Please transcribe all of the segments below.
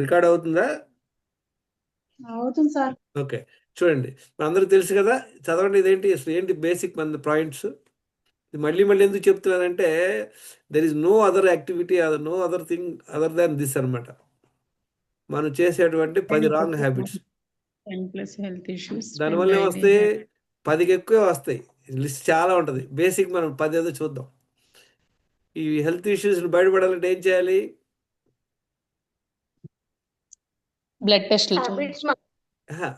Record అవుతుందా? అవుతుంది sir. Okay, చూడండి, మనందరికి తెలుసు కదా. చదవండి, ఇదేంటి అసలు ఏంటి బేసిక్ మన పాయింట్స్. మళ్ళీ మళ్ళీ ఎందుకు చెప్తున్నానంటే there is no other activity, other no other thing other than this అనమాట. మనం చేసేటువంటి 10 రాంగ్ హ్యాబిట్స్. 10+ హెల్త్ ఇష్యూస్, దానివల్ల ఏమొస్తాయి? 10కి ఎక్కువే వస్తాయి. లిస్ట్ చాలా ఉంటుంది. బేసిక్ మనం 10 ఏదో చూద్దాం. ఈ హెల్త్ ఇష్యూస్ బయటపడాలంటే ఏం చేయాలి? బ్లడ్ టెస్ట్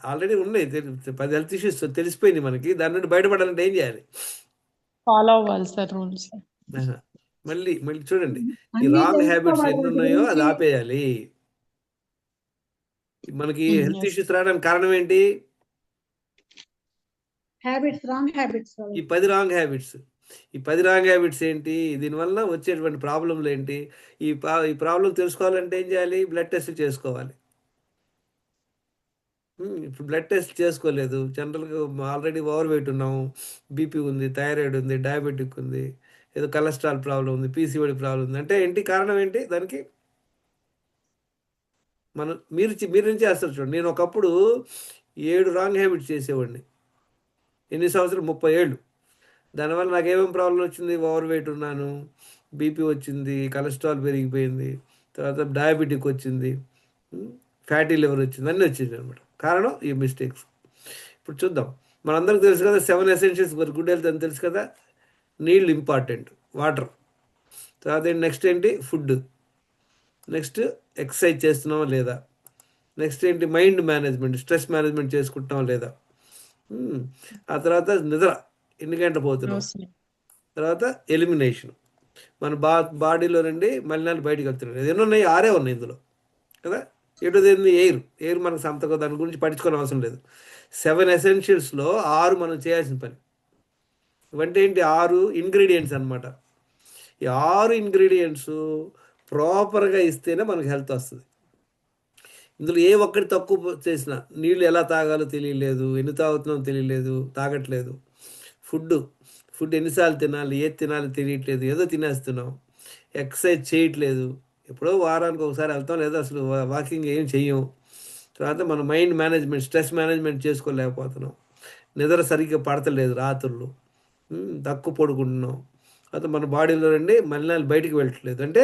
ఆల్రెడీ ఉన్నాయి. 10 హెల్త్ ఇష్యూస్ తెలిసిపోయింది మనకి. దాని నుండి బయటపడాలంటే ఏం చేయాలి? ఫాలో అవ్వాలి సార్ రూల్స్. మళ్ళీ మళ్ళీ చూడండి, ఈ అన్నీ రాంగ్ హ్యాబిట్స్ తెలుసుకోవాలి ఎన్ని వాటి ఉన్నాయో అది గురించి. ఆపేయాలి. మనకి హెల్త్ yes. ఇష్యూస్ రావడానికి కారణం ఏంటి? Habits, wrong habits. ఈ 10 రాంగ్ హ్యాబిట్స్. ఈ 10 రాంగ్ హ్యాబిట్స్ ఏంటి? దీనివల్ల వచ్చేటువంటి ప్రాబ్లంలు ఏంటి? ఈ ప్రాబ్లం తెలుసుకోవాలంటే ఏం చేయాలి? బ్లడ్ టెస్ట్ చేసుకోవాలి. ఇప్పుడు బ్లడ్ టెస్ట్ చేసుకోలేదు. జనరల్గా ఆల్రెడీ ఓవర్ వెయిట్ ఉన్నాము, బీపీ ఉంది, థైరాయిడ్ ఉంది, డయాబెటిక్ ఉంది, ఏదో కొలెస్ట్రాల్ ప్రాబ్లం ఉంది, పీసీఓడి ప్రాబ్లం ఉంది. అంటే ఏంటి కారణం ఏంటి దానికి? మీరు నుంచి చేస్తారు చూడండి. నేను ఒకప్పుడు 7 రాంగ్ హ్యాబిట్స్ చేసేవాడిని. ఎన్ని సంవత్సరాలు? 30 ఏళ్ళు. దానివల్ల నాకు ఏమేమి ప్రాబ్లం వచ్చింది? ఓవర్ వెయిట్ ఉన్నాను, బీపీ వచ్చింది, కొలెస్ట్రాల్ పెరిగిపోయింది, తర్వాత డయాబెటిక్ వచ్చింది, ఫ్యాటీ లివర్ వచ్చింది, అన్నీ వచ్చింది అనమాట. కారణం ఈ మిస్టేక్స్. ఇప్పుడు చూద్దాం. మనందరికి తెలుసు కదా 7 ఎసెన్షియల్స్ ఫర్ గుడ్ హెల్త్ అని తెలుసు కదా. నీళ్ళు ఇంపార్టెంట్, వాటర్. తర్వాత నెక్స్ట్ ఏంటి? ఫుడ్. నెక్స్ట్ ఎక్సర్సైజ్ చేస్తున్నావా లేదా. నెక్స్ట్ ఏంటి? మైండ్ మేనేజ్మెంట్, స్ట్రెస్ మేనేజ్మెంట్ చేసుకుంటున్నావా లేదా. ఆ తర్వాత నిద్ర, ఎన్ని గంటలు పోతున్నాం. తర్వాత ఎలిమినేషన్, మన బాడీలో నుండి మలినాలు బయటకు వెళ్తున్నాయి. ఎన్ని ఉన్నాయి? 6 ఉన్నాయి ఇందులో కదా. ఏటోది ఏంది? ఎయిర్ మనకు సంతకం, దాని గురించి పట్టించుకోని అవసరం లేదు. 7 ఎసెన్షియల్స్లో 6 మనం చేయాల్సిన పని. ఇవంటే ఏంటి? 6 ఇంగ్రీడియంట్స్ అనమాట. ఈ 6 ఇంగ్రీడియంట్స్ ప్రాపర్గా ఇస్తేనే మనకు హెల్త్ వస్తుంది. ఇందులో ఏ ఒక్కటి తక్కువ చేసినా, నీళ్ళు ఎలా తాగాలో తెలియలేదు, ఎన్ని తాగుతున్నామో తెలియలేదు, తాగట్లేదు. ఫుడ్ ఎన్నిసార్లు తినాలి, ఏది తినాలో తెలియట్లేదు, ఏదో తినేస్తున్నాం. ఎక్సర్సైజ్ చేయట్లేదు, ఎప్పుడో వారానికి ఒకసారి వెళ్తాం, లేదా అసలు వాకింగ్ ఏం చెయ్యం. తర్వాత మన మైండ్ మేనేజ్మెంట్, స్ట్రెస్ మేనేజ్మెంట్ చేసుకోలేకపోతున్నాం. నిద్ర సరిగ్గా పడతలేదు రాత్రులు, తక్కువ పడుకుంటున్నాం. తర్వాత మన బాడీలో నుండి మలినాలు బయటికి వెళ్ళట్లేదు. అంటే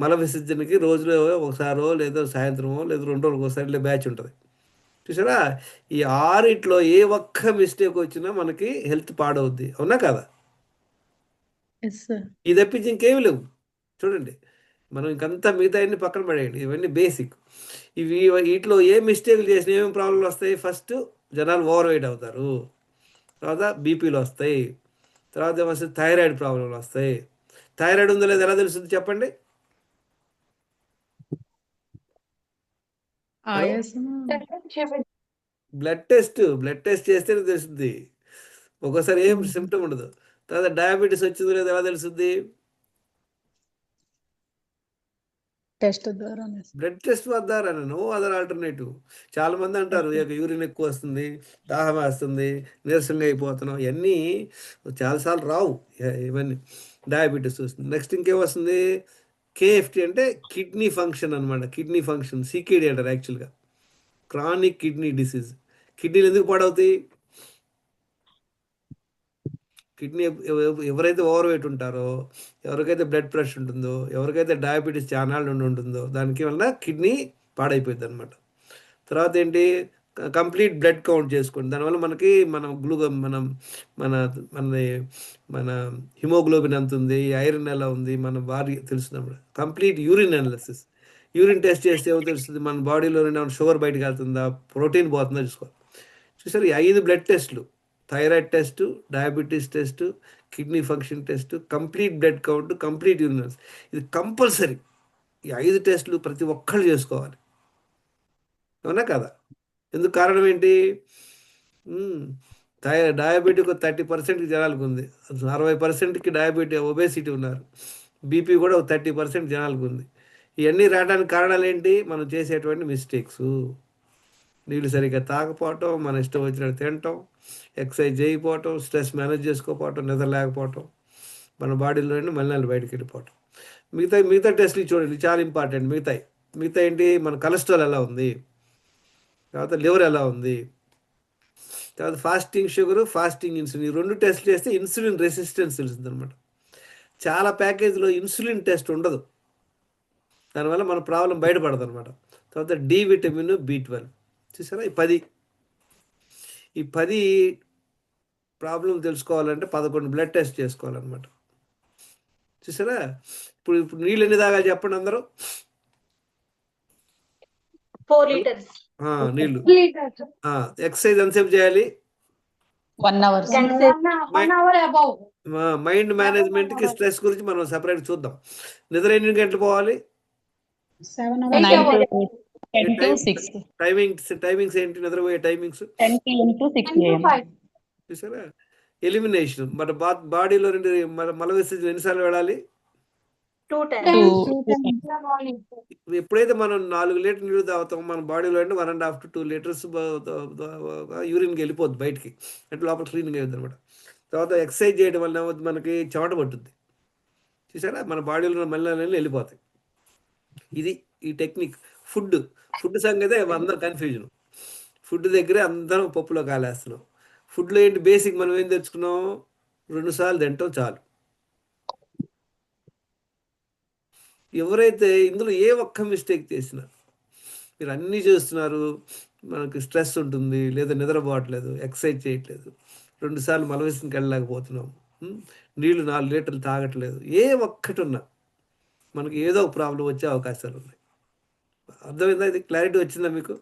మల విసర్జనకి రోజులో ఒకసారో, లేదా సాయంత్రమో, లేదా 2 రోజులకు ఒకసారి బ్యాచ్ ఉంటుంది. చూసారా? ఈ 6 ఏ ఒక్క మిస్టేక్ వచ్చినా మనకి హెల్త్ పాడవుద్ది. అవునా కదా? ఇది తప్పించి ఇంకేమి లేవు. చూడండి, మనం ఇంకంతా మిగతా అన్ని పక్కన పడేయండి. ఇవన్నీ బేసిక్. వీటిలో ఏ మిస్టేక్లు చేసినా ఏమేమి ప్రాబ్లంలు వస్తాయి? ఫస్ట్ జనాలు ఓవర్ వెయిట్ అవుతారు, తర్వాత బీపీలు వస్తాయి, తర్వాత ఏమొస్తుంది? థైరాయిడ్ ప్రాబ్లంలు వస్తాయి. థైరాయిడ్ ఉందో లేదో ఎలా తెలుస్తుంది చెప్పండి? బ్లడ్ టెస్ట్ చేస్తేనే తెలుస్తుంది. ఒక్కోసారి ఏం సిమ్టమ్ ఉండదు. తర్వాత డయాబెటీస్ వచ్చిందో లేదో ఎలా తెలుస్తుంది? బ్లడ్ టెస్ట్ ద్వారా. No other alternative. చాలా మంది అంటారు యూరిన్ ఎక్కువ వస్తుంది, దాహం వేస్తుంది, నీరసంగా అయిపోతున్నాం. ఇవన్నీ చాలాసార్లు రావు. ఇవన్నీ డయాబెటీస్ వస్తుంది. నెక్స్ట్ ఇంకేమొస్తుంది? కేఎఫ్టీ అంటే కిడ్నీ ఫంక్షన్ అనమాట. కిడ్నీ ఫంక్షన్, సికేడి అంటారు యాక్చువల్గా. Chronic kidney disease. కిడ్నీలు ఎందుకు పాడవుతాయి? కిడ్నీ ఎవరైతే ఓవర్ వెయిట్ ఉంటారో, ఎవరికైతే బ్లడ్ ప్రెషర్ ఉంటుందో, ఎవరికైతే డయాబెటీస్ చాలా నుండి ఉంటుందో, దానికి వలన కిడ్నీ పాడైపోయింది అనమాట. తర్వాత ఏంటి? కంప్లీట్ బ్లడ్ కౌంట్ చేసుకోండి. దానివల్ల మనకి మన మన మన మన హిమోగ్లోబిన్ ఎంత ఉంది, ఐరన్ ఎలా ఉంది, మన బాడీ తెలుస్తుంది అన్నమాట. Complete urine analysis. Urine test చేస్తే ఏమో తెలుస్తుంది? మన బాడీలో ఉన్న షుగర్ బయటకు వెళ్తుందా, ప్రోటీన్ పోతుందా చూసుకోవాలి. చూసారు? ఈ 5 బ్లడ్ టెస్ట్లు: thyroid test, diabetes test, kidney function test, complete blood count, complete urinals. ఇది కంపల్సరీ. ఈ 5 టెస్టులు ప్రతి ఒక్కళ్ళు చేసుకోవాలి. అవునా కదా? ఎందుకు? కారణం ఏంటి? డయాబెటిక్ 30% జనాలకు ఉంది, 60%కి ఒబేసిటీ ఉన్నారు. బీపీ కూడా 30% జనాలకు ఉంది. ఇవన్నీ రావడానికి కారణాలు ఏంటి? మనం చేసేటువంటి మిస్టేక్స్. నీళ్ళు సరిగ్గా తాగపోవటం, మన ఇష్టం వచ్చినట్టు తినటం, ఎక్సర్సైజ్ చేయకపోవటం, స్ట్రెస్ మేనేజ్ చేసుకోకపోవటం, నిద్ర లేకపోవటం, మన బాడీలో నుండి మలినాలు బయటకు వెళ్ళిపోవటం. మిగతా టెస్ట్లు చూడండి, చాలా ఇంపార్టెంట్. మిగతాయి మిగతా ఏంటి, మన కొలెస్ట్రాల్ ఎలా ఉంది, తర్వాత లివర్ ఎలా ఉంది, తర్వాత ఫాస్టింగ్ షుగర్, ఫాస్టింగ్ ఇన్సులిన్, ఈ 2 టెస్ట్లు చేస్తే ఇన్సులిన్ రెసిస్టెన్స్ తెలుస్తుంది అనమాట. చాలా ప్యాకేజీలో ఇన్సులిన్ టెస్ట్ ఉండదు, దానివల్ల మన ప్రాబ్లం బయటపడదు అనమాట. తర్వాత డి విటమిన్, B12, చూసారా ఈ 10 ప్రాబ్లం తెలుసుకోవాలంటే 11 బ్లడ్ టెస్ట్ చేసుకోవాలన్నమాట. చూసారా, ఇప్పుడు నీళ్ళు ఎన్ని తాగాలి చెప్పండి అందరూ. 4 liters. నీళ్ళు. ఎక్సర్సైజ్ ఎంతసేపు చేయాలి? 1 hour. One hour above. Mind మేనేజ్మెంట్కి స్ట్రెస్ గురించి మనం సపరేట్ చూద్దాం. నిద్ర ఎన్ని గంటలు పోవాలి? 7 Eight 9 hours. hours. to 10 to 6. Timings ఏంటి నిద్రపోయే timings? 10 p.m. to 6 10 to a.m. 5. చూసారా, ఎలిమినేషన్. మన బాడీలో నుండి మల విసర్జన ఎన్నిసార్లు వెళ్ళాలి? 2 times. 2 In the morning. ఎప్పుడైతే మనం 4 లీటర్ నీళ్ళు తాగుతాం, మన బాడీలో అంటే 1.5 to 2 liters యూరిన్కి వెళ్ళిపోద్ది బయటికి, అంటే లోపల క్లీనింగ్ అవుతుంది అనమాట. తర్వాత ఎక్సర్సైజ్ చేయడం వల్ల ఏమవుతుంది, మనకి చెమట పట్టుద్ది. చూసారా, మన బాడీలో మళ్ళీ వెళ్ళిపోతాయి. ఇది ఈ టెక్నిక్. ఫుడ్ సంగతే అందరూ కన్ఫ్యూజన్. ఫుడ్ దగ్గరే అందరం పప్పులో కాలేస్తున్నాం. ఫుడ్లో ఏంటి బేసిక్, మనం ఏం తెచ్చుకున్నాం? 2 సార్లు తింటాం చాలు. ఎవరైతే ఇందులో ఏ ఒక్క మిస్టేక్ చేసినా, మీరు అన్నీ చేస్తున్నారు, మనకి స్ట్రెస్ ఉంటుంది, లేదా నిద్రపోవట్లేదు, ఎక్సర్సైజ్ చేయట్లేదు, 2 సార్లు మలవిసరికి వెళ్ళలేకపోతున్నాం, నీళ్లు 4 లీటర్లు తాగట్లేదు, ఏ ఒక్కటి ఉన్నా మనకి ఏదో ఒక ప్రాబ్లం వచ్చే అవకాశాలు ఉన్నాయి. అర్థమైందా? ఇది క్లారిటీ వచ్చిందా మీకు?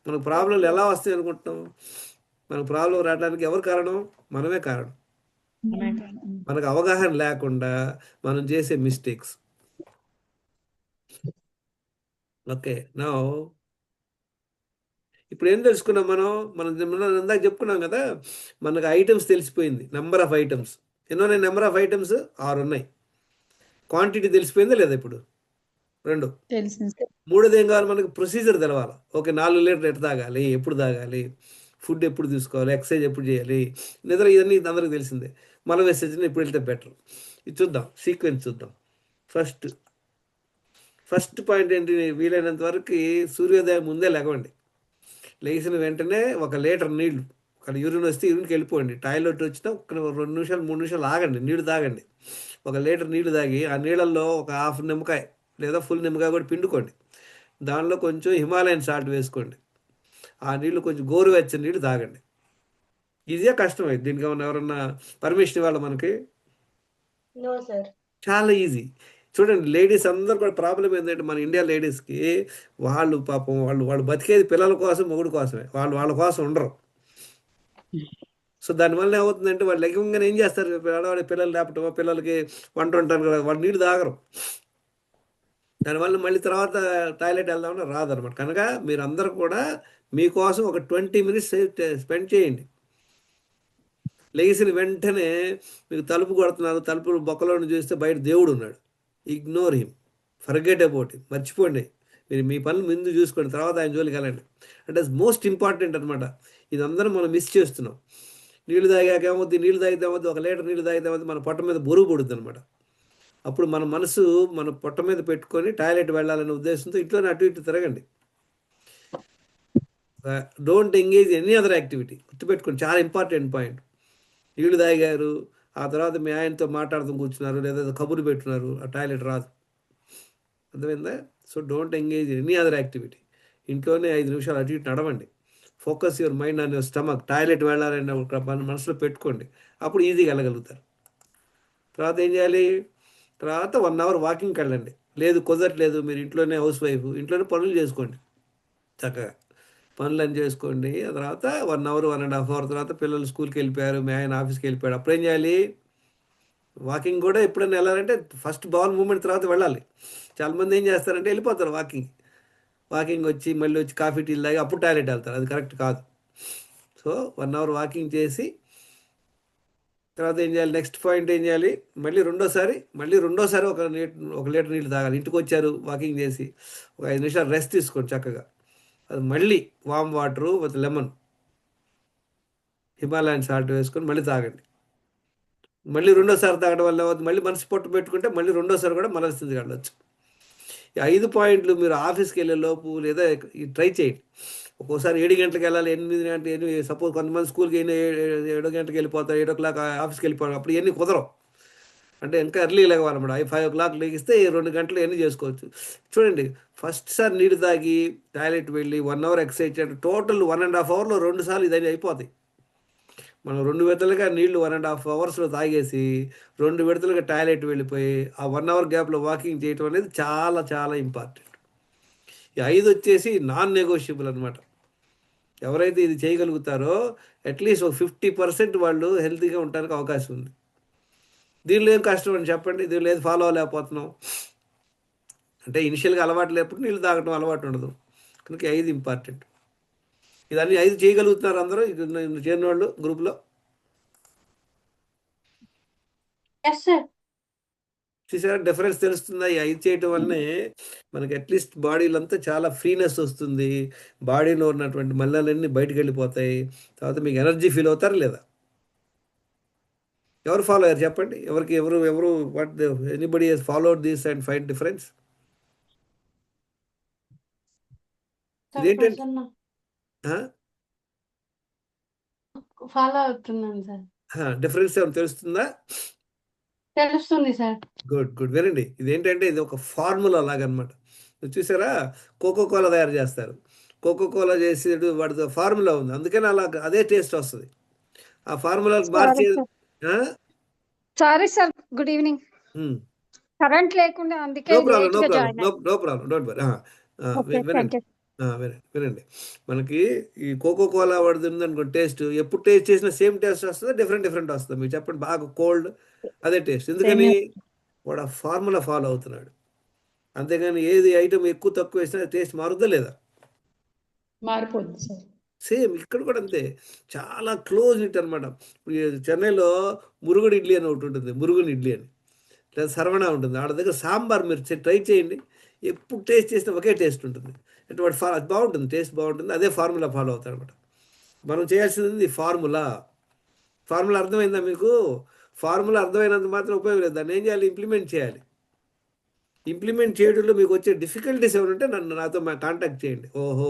మనకు ప్రాబ్లంలు ఎలా వస్తాయి అనుకుంటున్నాం? మనకు ప్రాబ్లం రావడానికి ఎవరు కారణం? మనమే కారణం. మనకు అవగాహన లేకుండా మనం చేసే మిస్టేక్స్. ఓకే, నా ఇప్పుడు ఏం తెలుసుకున్నాం మనం ఇందాక చెప్పుకున్నాం కదా, మనకు ఐటమ్స్ తెలిసిపోయింది, నెంబర్ ఆఫ్ ఐటమ్స్. ఎన్నో నెంబర్ ఆఫ్ ఐటమ్స్ 6 ఉన్నాయి. క్వాంటిటీ తెలిసిపోయిందా లేదా? ఇప్పుడు 2. తెలిసింది. 3ది ఏం కావాలి మనకి? ప్రొసీజర్ తెలవాలి. ఓకే, 4 లీటర్లు ఎట్లా తాగాలి, ఎప్పుడు తాగాలి, ఫుడ్ ఎప్పుడు తీసుకోవాలి, ఎక్సర్సైజ్ ఎప్పుడు చేయాలి, నిద్ర, ఇవన్నీ అందరికీ తెలిసిందే. మల విసర్జన ఎప్పుడు వెళ్తే బెటర్, ఇది చూద్దాం, సీక్వెన్స్ చూద్దాం. ఫస్ట్ పాయింట్ ఏంటి? వీలైనంత వరకు సూర్యోదయం ముందే లేవండి. లేచిన వెంటనే 1 లీటర్ నీళ్లు, ఒక యూరిన్ వస్తే యూరిన్కి వెళ్ళిపోండి. టాయిలెట్ వచ్చినా ఒక 2 నిమిషాలు 3 నిమిషాలు ఆగండి, నీళ్లు తాగండి. 1 లీటర్ నీళ్లు తాగి ఆ నీళ్ళల్లో ఒక హాఫ్ నిమ్మకాయ లేదా ఫుల్ నిమ్మకాయ కూడా పిండుకోండి. దానిలో కొంచెం హిమాలయన్ సాల్ట్ వేసుకోండి. ఆ నీళ్లు కొంచెం గోరువెచ్చని నీళ్ళు తాగండి. ఈజీగా కష్టమైంది. దీనికి ఏమన్నా ఎవరన్నా పర్మిషన్ ఇవ్వాలి మనకి? No, sir. చాలా ఈజీ. చూడండి, లేడీస్ అందరూ కూడా ప్రాబ్లం ఏంటంటే, మన ఇండియా లేడీస్కి వాళ్ళు పాపం వాళ్ళు బతికేది పిల్లల కోసం, మొగుడు కోసమే, వాళ్ళ కోసం ఉండరు. సో దానివల్ల ఏమవుతుందంటే, వాళ్ళు లెగ్గంగానే ఏం చేస్తారు, పిల్లలు లేపటమో, పిల్లలకి వంట ఉంటారు కదా, వాళ్ళు నీళ్ళు తాగరు. దానివల్ల మళ్ళీ తర్వాత టాయిలెట్ వెళ్దామని రాదనమాట. కనుక మీరు అందరూ కూడా మీకోసం ఒక 20 minutes స్పెండ్ చేయండి. లేచిన వెంటనే మీకు తలుపు కొడుతున్నారు, తలుపు బొక్కలోని చూస్తే బయట దేవుడు ఉన్నాడు. Ignore him, forget about him, మర్చిపోండి. మీరు మీ పనులు ముందు చూసుకోండి, తర్వాత ఆయన జోలికి వెళ్ళండి. అంటే మోస్ట్ ఇంపార్టెంట్ అనమాట. ఇదందరం మనం మిస్ చేస్తున్నాం. నీళ్ళు తాగాక ఏమవుద్ది, నీళ్ళు తాగితే ఏమవుద్ది, 1 లీటర్ నీళ్ళు తాగితే ఏమవుద్ది, మన పొట్ట మీద బరువు పడుద్ది అనమాట. అప్పుడు మన మనసు మన పొట్ట మీద పెట్టుకొని టాయిలెట్ వెళ్ళాలనే ఉద్దేశంతో ఇంట్లోనే అటు ఇటు తిరగండి. Don't engage any other activity. గుర్తుపెట్టుకోండి, చాలా ఇంపార్టెంట్ పాయింట్. నీళ్ళు తాగారు, ఆ తర్వాత మీ ఆయనతో మాట్లాడుతూ కూర్చున్నారు, లేదా కబురు పెట్టున్నారు, ఆ టాయిలెట్ రాదు. అర్థమైందా? So don't engage any other activity. ఇంట్లోనే 5 నిమిషాలు అటు ఇటు నడవండి. Focus your mind on your stomach. Toilet వెళ్ళాలని ఒక మనసులో పెట్టుకోండి, అప్పుడు ఈజీగా వెళ్ళగలుగుతారు. తర్వాత ఏం చేయాలి? తర్వాత 1 hour వాకింగ్కి వెళ్ళండి. లేదు కుదరట్లేదు, మీరు ఇంట్లోనే హౌస్ వైఫ్, ఇంట్లోనే పనులు చేసుకోండి, చక్కగా పనులు చేసుకోండి. ఆ తర్వాత 1 hour 1.5 hour తర్వాత పిల్లలు స్కూల్కి వెళ్ళిపోయారు, మీ ఆయన ఆఫీస్కి వెళ్ళిపోయాడు, అప్పుడు ఏం చేయాలి? వాకింగ్ కూడా ఎప్పుడైనా వెళ్ళాలంటే ఫస్ట్ బౌల్ మూమెంట్ తర్వాత వెళ్ళాలి. చాలామంది ఏం చేస్తారంటే వెళ్ళిపోతారు వాకింగ్ వచ్చి మళ్ళీ వచ్చి కాఫీ టీలు తాగి అప్పుడు టాయిలెట్ వెళ్తారు. అది కరెక్ట్ కాదు. సో 1 hour వాకింగ్ చేసి తర్వాత ఏం చేయాలి? నెక్స్ట్ పాయింట్ ఏం చేయాలి? మళ్ళీ రెండోసారి 1 లీటర్ నీళ్ళు తాగాలి. ఇంటికి వచ్చారు వాకింగ్ చేసి ఒక 5 నిమిషాలు రెస్ట్ తీసుకోండి చక్కగా. అది మళ్ళీ warm water with lemon, Himalayan salt వేసుకొని మళ్ళీ తాగండి. మళ్ళీ రెండోసారి తాగడం వల్ల మళ్ళీ మనసు పొట్టు పెట్టుకుంటే మళ్ళీ రెండోసారి కూడా మలస్తుంది వెళ్ళొచ్చు. ఈ 5 పాయింట్లు మీరు ఆఫీస్కి వెళ్ళే లోపు లేదా ట్రై చేయండి. ఒక్కోసారి 7 గంటలకు వెళ్ళాలి, 8 గంటలు, సపోజ్ కొంతమంది స్కూల్కి 7 గంటలకు వెళ్ళిపోతారు, 8 o'clock ఆఫీస్కి వెళ్ళిపోవడం, అప్పుడు ఇవన్నీ కుదరవు. అంటే ఇంకా ఎర్లీ లేవాలన్నమాట. 5 o'clock లెగిస్తే 2 గంటలు ఎన్ని చేసుకోవచ్చు. చూడండి, ఫస్ట్ సారి నీళ్ళు తాగి టాయిలెట్ వెళ్ళి 1 hour ఎక్సర్సైజ్ చేయడం, టోటల్ 1.5 hourలో 2 సార్లు ఇదన్నీ అయిపోతాయి. మనం 2 విడతలుగా నీళ్లు 1.5 hours తాగేసి 2 విడతలుగా టాయిలెట్ వెళ్ళిపోయి ఆ 1 hour గ్యాప్లో వాకింగ్ చేయడం అనేది చాలా చాలా ఇంపార్టెంట్. ఈ 5 వచ్చేసి నాన్ నెగోషియబుల్ అనమాట. ఎవరైతే ఇది చేయగలుగుతారో అట్లీస్ట్ ఒక 50% వాళ్ళు హెల్తీగా ఉండడానికి అవకాశం ఉంది. దీనిలో ఏం కష్టం అని చెప్పండి, దీనిలో ఏది ఫాలో అవ్వలేకపోతున్నాం అంటే ఇనిషియల్గా అలవాటు లేకపోతే నీళ్ళు తాగడం అలవాటు ఉండదు. కనుక 5 ఇంపార్టెంట్. ఇదన్నీ 5 చేయగలుగుతున్నారు అందరూ చేరిన వాళ్ళు గ్రూప్లో? Yes sir. చూసారా డిఫరెన్స్ తెలుస్తుందా? ఈ 5 చేయటం వల్లనే మనకి అట్లీస్ట్ బాడీలో అంతా చాలా ఫ్రీనెస్ వస్తుంది, బాడీలో ఉన్నటువంటి మల్లలన్నీ బయటకు వెళ్ళిపోతాయి, తర్వాత మీకు ఎనర్జీ ఫీల్ అవుతారు లేదా? ఎవరు ఫాలో అయ్యారు చెప్పండి, ఎవరు what anybody he's followed this and find difference? ఇదేంటంటే ఫాలో అవుతున్నాను సార్. డిఫరెన్స్ ఏమైనా తెలుస్తుందా? తెలుస్తుంది సార్. గుడ్ గుడ్, వినండి. ఇదేంటంటే ఇది ఒక ఫార్ములా లాగనమాట. చూసారా, కోకోకోలా తయారు చేస్తారు, కోకోకోలా చేసి వాడి ఫార్ములా ఉంది, అందుకని అలా అదే టేస్ట్ వస్తుంది. ఆ ఫార్ములాకి మార్చి sorry sir, good evening. Current లేకుండా అందుకే నో ప్రాబ్లం, లేట్ నో గా problem, join no problem, don't worry. అయ్యాను. వినండి, వినండి. మనకి ఈ కోకోకోలా వాడిది ఉందనుకోండి, టేస్ట్ ఎప్పుడు టేస్ట్ చేసినా సేమ్ టేస్ట్ వస్తుందా, డిఫరెంట్ వస్తుంది? మీరు చెప్పండి. బాగా కోల్డ్ అదే టేస్ట్, ఎందుకని వాడు ఆ ఫార్ములా ఫాలో అవుతున్నాడు. అంతేగాని ఏది ఐటమ్ ఎక్కువ తక్కువ వేసినా టేస్ట్ మారుద్దా లేదా? మారిపోద్ది సార్. సేమ్ ఇక్కడ కూడా అంతే, చాలా క్లోజ్ నిట్ అనమాట. చెన్నైలో మురుగుడు ఇడ్లీ అని ఒకటి ఉంటుంది, మురుగుని ఇడ్లీ అని, లేదా సర్వణ ఉంటుంది, ఆడ దగ్గర సాంబార్ మీరు ట్రై చేయండి, ఎప్పుడు టేస్ట్ చేసినా ఒకే టేస్ట్ ఉంటుంది. అంటే వాడు అది బాగుంటుంది, టేస్ట్ బాగుంటుంది, అదే ఫార్ములా ఫాలో అవుతాడు అనమాట. మనం చేయాల్సింది ఫార్ములా. అర్థమైందా మీకు? ఫార్ములా అర్థమైనంత మాత్రం ఉపయోగం లేదు, దాన్ని ఏం చేయాలి, ఇంప్లిమెంట్ చేయాలి. ఇంప్లిమెంట్ చేయడంలో మీకు వచ్చే డిఫికల్టీస్ ఏమైనా నాతో కాంటాక్ట్ చేయండి. ఓహో,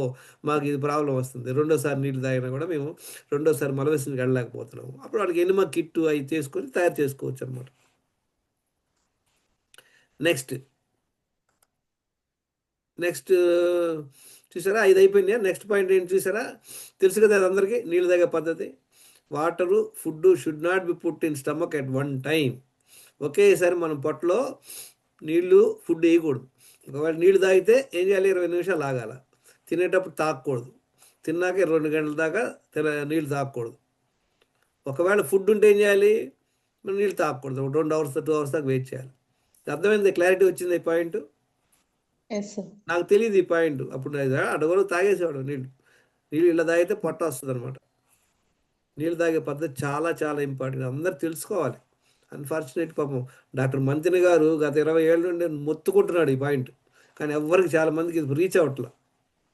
మాకు ఇది ప్రాబ్లం వస్తుంది, రెండోసారి నీళ్ళు తాగినా కూడా మేము రెండోసారి మలవేసినకి వెళ్ళలేకపోతున్నాము, అప్పుడు వాళ్ళకి ఎనిమా కిట్టు అవి చేసుకొని తయారు చేసుకోవచ్చు అనమాట. నెక్స్ట్ చూసారా, 5 అయిపోయినాయా? నెక్స్ట్ పాయింట్ ఏంటి చూసారా, తెలుసు కదా అది అందరికీ, నీళ్ళు తాగే పద్ధతి. Water, food should not be put in stomach at one time. ఒకేసారి మనం పొట్టలో నీళ్ళు ఫుడ్ వేయకూడదు. ఒకవేళ నీళ్ళు తాగితే ఏం చేయాలి, 20 నిమిషాలు ఆగాల, తినేటప్పుడు తాగకూడదు, తిన్నాక 2 గంటల దాకా నీళ్ళు తాగకూడదు. ఒకవేళ ఫుడ్ ఉంటే ఏం చేయాలి, మనం నీళ్ళు తాగకూడదు, 2 hours 2 hours దాకా వెయిట్ చేయాలి. అర్థమైంది? క్లారిటీ వచ్చింది ఈ పాయింట్? Yes sir. నాకు తెలియదు ఈ పాయింట్, అప్పుడు అడగరు తాగేసేవాడు నీళ్ళు ఇలా తాగితే పొట్ట వస్తుంది అనమాట. నీళ్ళు తాగే పద్ధతి చాలా చాలా ఇంపార్టెంట్, అందరు తెలుసుకోవాలి. అన్ఫార్చునేట్ పాపం డాక్టర్ మంతిని గారు గత 20 ఏళ్ళ నుండి మొత్తుకుంటున్నాడు ఈ పాయింట్, కానీ ఎవరికి చాలా మందికి ఇది రీచ్ అవ్వట్లా.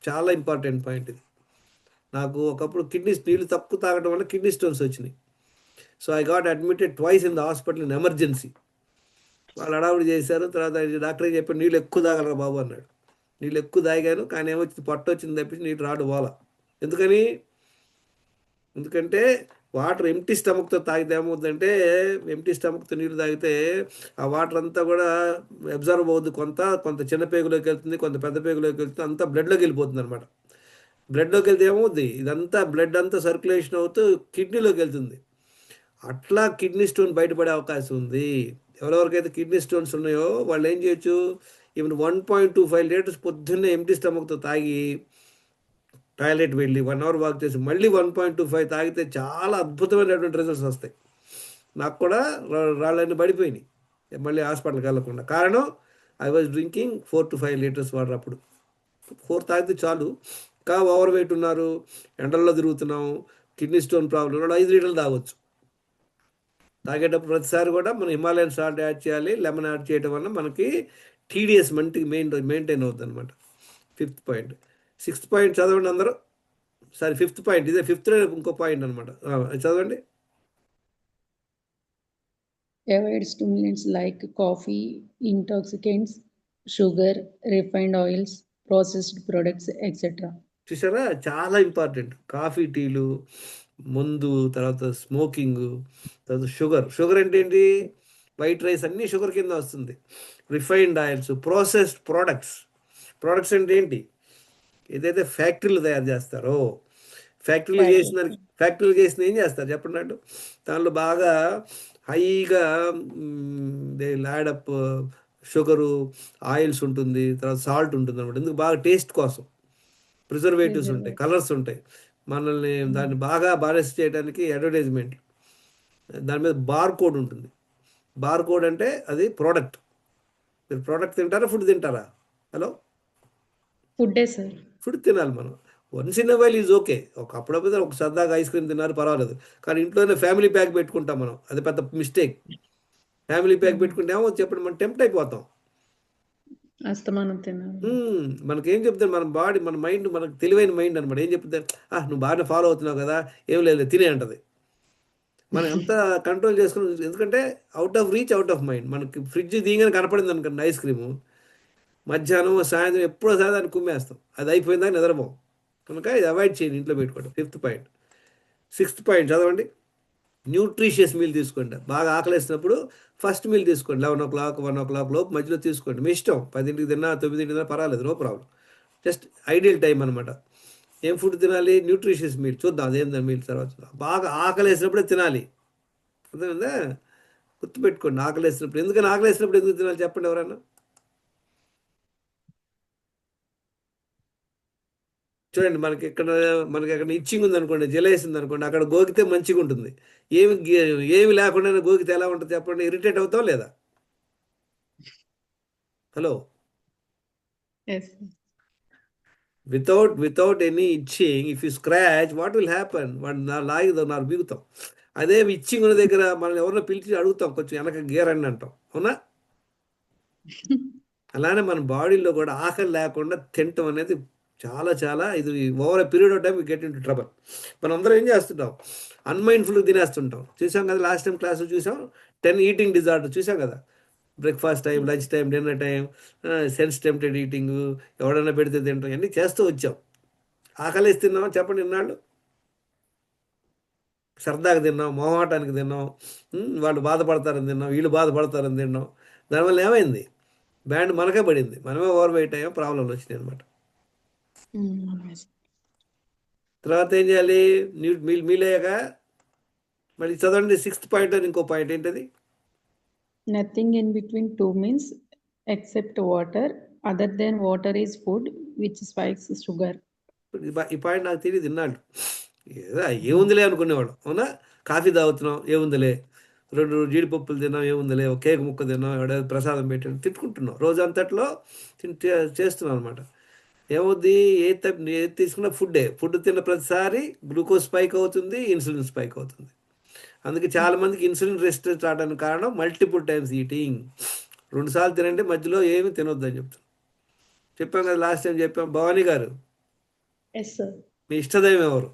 చాలా ఇంపార్టెంట్ పాయింట్ ఇది. నాకు ఒకప్పుడు నీళ్ళు తక్కువ తాగడం వల్ల కిడ్నీ స్టోన్స్ వచ్చినాయి. So I got admitted twice in the hospital in emergency. వాళ్ళు హడావుడి చేశారు, తర్వాత డాక్టర్ చెప్పారు నీళ్ళు ఎక్కువ తాగలరా బాబు అన్నాడు. నీళ్ళు ఎక్కువ తాగాను, కానీ ఏమొచ్చింది, పొట్ట వచ్చింది తప్పించి నీళ్ళు రాడు పోలా. ఎందుకంటే వాటర్ ఎంటీ స్టమక్తో తాగితే ఏమవుతుందంటే, ఎంటీ స్టమక్తో నీళ్ళు తాగితే ఆ వాటర్ అంతా కూడా అబ్జర్వ్ అవుద్ది, కొంత చిన్న పేగులోకి వెళ్తుంది, కొంత పెద్ద పేగులోకి వెళ్తుంది, అంతా బ్లడ్లోకి వెళ్ళిపోతుంది అనమాట. బ్లడ్లోకి వెళ్తే ఏమవుద్ది, ఇదంతా బ్లడ్ అంతా సర్క్యులేషన్ అవుతూ కిడ్నీలోకి వెళ్తుంది. అట్లా కిడ్నీ స్టోన్ బయటపడే అవకాశం ఉంది. ఎవరెవరికైతే కిడ్నీ స్టోన్స్ ఉన్నాయో వాళ్ళు ఏం చేయొచ్చు, ఈవెన్ 1.25 లీటర్స్ పొద్దున్నే ఎంటీ స్టమక్తో తాగి టాయిలెట్ వెళ్ళి 1 hour వాక్ చేసి మళ్ళీ 1.25 తాగితే చాలా అద్భుతమైనటువంటి రిజల్ట్స్ వస్తాయి. నాకు కూడా రాళ్ళన్నీ పడిపోయినాయి మళ్ళీ హాస్పిటల్కి వెళ్ళకుండా. కారణం, I was drinking 4 to 5 litres water. అప్పుడు 4 తాగితే చాలు. ఇంకా ఓవర్ వెయిట్ ఉన్నారు, ఎండల్లో తిరుగుతున్నాము, కిడ్నీ స్టోన్ ప్రాబ్లం, 5 లీటర్లు తాగొచ్చు. తాగేటప్పుడు ప్రతిసారి కూడా మనం హిమాలయన్ సాల్ట్ యాడ్ చేయాలి, లెమన్ యాడ్ చేయడం వల్ల మనకి టీడీఎస్ మెయింటైన్ అవుతుంది అనమాట. 5th point. 6th పాయింట్ చదవండి అందరూ. సారీ, 5th పాయింట్, ఇదే 5th ఇంకో పాయింట్ అనమాట, చదవండి. Avoid stimulants like coffee, intoxicants, sugar, refined oils, processed products, etc. చూసారా, చాలా ఇంపార్టెంట్. కాఫీ, టీలు, మందు, తర్వాత స్మోకింగ్, తర్వాత షుగర్. షుగర్ అంటే ఏంటి? వైట్ రైస్ అన్నీ షుగర్ కింద వస్తుంది. రిఫైన్డ్ ఆయిల్స్, ప్రాసెస్డ్ ప్రోడక్ట్స్ అంటే ఏంటి? ఏదైతే ఫ్యాక్టరీలు తయారు చేస్తారో, ఫ్యాక్టరీలు చేసిన ఏం చేస్తారు చెప్పండి అటు? దానిలో బాగా హైగా దే లాడప్ షుగరు, ఆయిల్స్ ఉంటుంది, తర్వాత సాల్ట్ ఉంటుంది అనమాట. ఎందుకు? బాగా టేస్ట్ కోసం. ప్రిజర్వేటివ్స్ ఉంటాయి, కలర్స్ ఉంటాయి, మనల్ని దాన్ని బాగా బారెస్ చేయడానికి అడ్వర్టైజ్మెంట్. దాని మీద బార్ కోడ్ ఉంటుంది. బార్ కోడ్ అంటే అది ప్రోడక్ట్. మీరు ప్రోడక్ట్ తింటారా, ఫుడ్ తింటారా? Hello, Food, sir. ఫుడ్ తినాలి మనం. Once in while is okay. అప్పుడప్పుడు ఒక సరదాగా ఐస్ క్రీమ్ తిన్నారు పర్వాలేదు, కానీ ఇంట్లోనే ఫ్యామిలీ ప్యాక్ పెట్టుకుంటాం మనం, అది పెద్ద మిస్టేక్. ఫ్యామిలీ ప్యాక్ పెట్టుకుంటే ఏమో చెప్పండి, మనం టెంప్ట్ అయిపోతాం. అస్తమానం తినాలి. మనకేం చెప్తాను, మన బాడీ, మన మైండ్, మనకు తెలివైన మైండ్ అనమాట. ఏం చెప్తాను? నువ్వు బాగానే ఫాలో అవుతున్నావు కదా, ఏం లేదు తినే అంటది. మనం ఎంత కంట్రోల్ చేసుకుని, ఎందుకంటే out of reach, out of mind. మనకి ఫ్రిడ్జ్ దిగానే కనపడింది అనుకోండి ఐస్ క్రీము, మధ్యాహ్నం సాయంత్రం ఎప్పుడో సారి దాన్ని కుమ్మేస్తాం, అది అయిపోయిందా నిద్రపోం. కనుక ఇది అవాయిడ్ చేయండి, ఇంట్లో పెట్టుకోండి. 5th point. 6th పాయింట్ చదవండి. న్యూట్రిషియస్ మీల్ తీసుకోండి. బాగా ఆకలేసినప్పుడు ఫస్ట్ మీల్ తీసుకోండి. 11 o'clock 1 o'clock లోపు మధ్యలో తీసుకోండి. మీ ఇష్టం, 10ంటికి తిన్నా 9ంటికి తిన్నా పర్వాలేదు, no problem. Just ideal time అనమాట. ఏం ఫుడ్ తినాలి? Nutritious meal. చూద్దాం అదేందా మీల్ తర్వాత చూద్దాం. బాగా ఆకలేసినప్పుడే తినాలి, అర్థమైందా? గుర్తుపెట్టుకోండి, ఆకలేసినప్పుడు. ఎందుకని ఆకలేసినప్పుడు ఎందుకు తినాలి చెప్పండి ఎవరన్నా? చూడండి, మనకి అక్కడ ఇచ్చింగ్ ఉంది అనుకోండి, జలేసింది అనుకోండి, అక్కడ గోకితే మంచిగా ఉంటుంది. ఏమి లేకుండా గోకితే ఎలా ఉంటుంది చెప్పండి? ఇరిటేట్ అవుతాం లేదా? Hello, Yes, sir. Without any itching, if you scratch, what will happen? వాడు నా బిగుతాం. అదే ఇచ్చింగ్ ఉన్న దగ్గర మనం ఎవరినో పిలిచి అడుగుతాం, కొంచెం వెనక గేర్ అని అంటాం, అవునా? అలానే మన బాడీలో కూడా ఆకలి లేకుండా తినటం అనేది చాలా చాలా, ఇది over a period of time get in to trouble. మనం అందరం ఏం చేస్తుంటాం? అన్మైండ్ఫుల్గా తినేస్తుంటాం. చూసాం కదా, లాస్ట్ టైం క్లాస్ చూసాం, 10 ఈటింగ్ డిజార్డర్ చూసాం కదా. Breakfast time, lunch time, dinner time, sense tempted eating, ఎవడన్నా పెడితే తింటాం, ఇవన్నీ చేస్తూ వచ్చాం. ఆకలిసి తిన్నాం చెప్పండి ఇన్నాళ్ళు? సరదాగా తిన్నాం, మొహమాటానికి తిన్నాం, వాళ్ళు బాధపడతారని తిన్నాం, వీళ్ళు బాధపడతారని తిన్నాం. దానివల్ల ఏమైంది? బ్యాండ్ మనకే పడింది, మనమే ఓవర్ వెయిట్ అయ్యాం, ప్రాబ్లంలు వచ్చినాయి అనమాట. Yes. తర్వాత ఏం చేయాలి? మీల్ అయ్యాక మళ్ళీ చదవండి. 6th పాయింట్ అని ఇంకో పాయింట్ ఏంటది? Nothing in between 2 meals except water. Other than water is food which spikes sugar. ఈ పాయింట్ నాకు తెలియదు ఇన్నాళ్ళు. ఏదో ఏముందిలే అనుకునేవాడు, అవునా? కాఫీ తాగుతున్నాం, ఏముందిలే. 2 జీడిపప్పులు తిన్నాం, ఏముందిలే. ఒక కేక్ ముక్క తిన్నాం, ఎవడో ప్రసాదం పెట్టాడు, తిట్టుకుంటున్నాం. రోజంతట్లో చేస్తున్నాం అనమాట. ఏమవుద్ది? ఏది తీసుకున్నా ఫుడ్ తిన్న ప్రతిసారి గ్లూకోజ్ స్పైక్ అవుతుంది, ఇన్సులిన్ స్పైక్ అవుతుంది. అందుకే చాలా మందికి ఇన్సులిన్ రెసిస్టెన్స్ రావడానికి కారణం మల్టిపుల్ టైమ్స్ ఈటింగ్. 2 సార్లు తినండి, మధ్యలో ఏమి తినొద్దని చెప్తాను. చెప్పాం కదా, లాస్ట్ టైం చెప్పాం. భవానీ గారు, Yes, sir. మీ ఇష్టదైవం ఎవరు?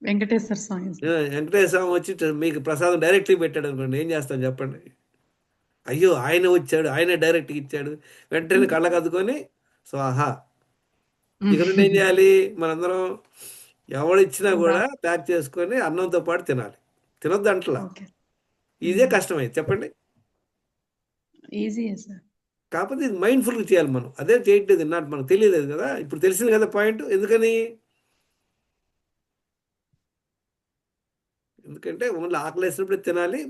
Venkateswar Swami. వెంకటేశ్వర స్వామి వచ్చి మీకు ప్రసాదం డైరెక్ట్గా పెట్టాడు అనుకోండి, ఏం చేస్తాం చెప్పండి? అయ్యో, ఆయన వచ్చాడు, ఆయన డైరెక్ట్గా ఇచ్చాడు, వెంటనే కళ్ళకు అద్దుకొని స్వాహా. ఇక నుండి ఏం చేయాలి? మనందరం ఎవడు ఇచ్చినా కూడా ప్యాక్ చేసుకొని అన్నంతో పాటు తినాలి. తినొద్దు అంటలా. Okay. ఇదే కష్టమైంది చెప్పండి. Easy, yes, sir. కాకపోతే ఇది మైండ్ఫుల్గా చేయాలి మనం. అదే చేయట్లేదు, మనకు తెలియలేదు కదా. ఇప్పుడు తెలిసింది కదా పాయింట్. ఎందుకంటే ఓన్లీ ఆకలి వేసినప్పుడే తినాలి.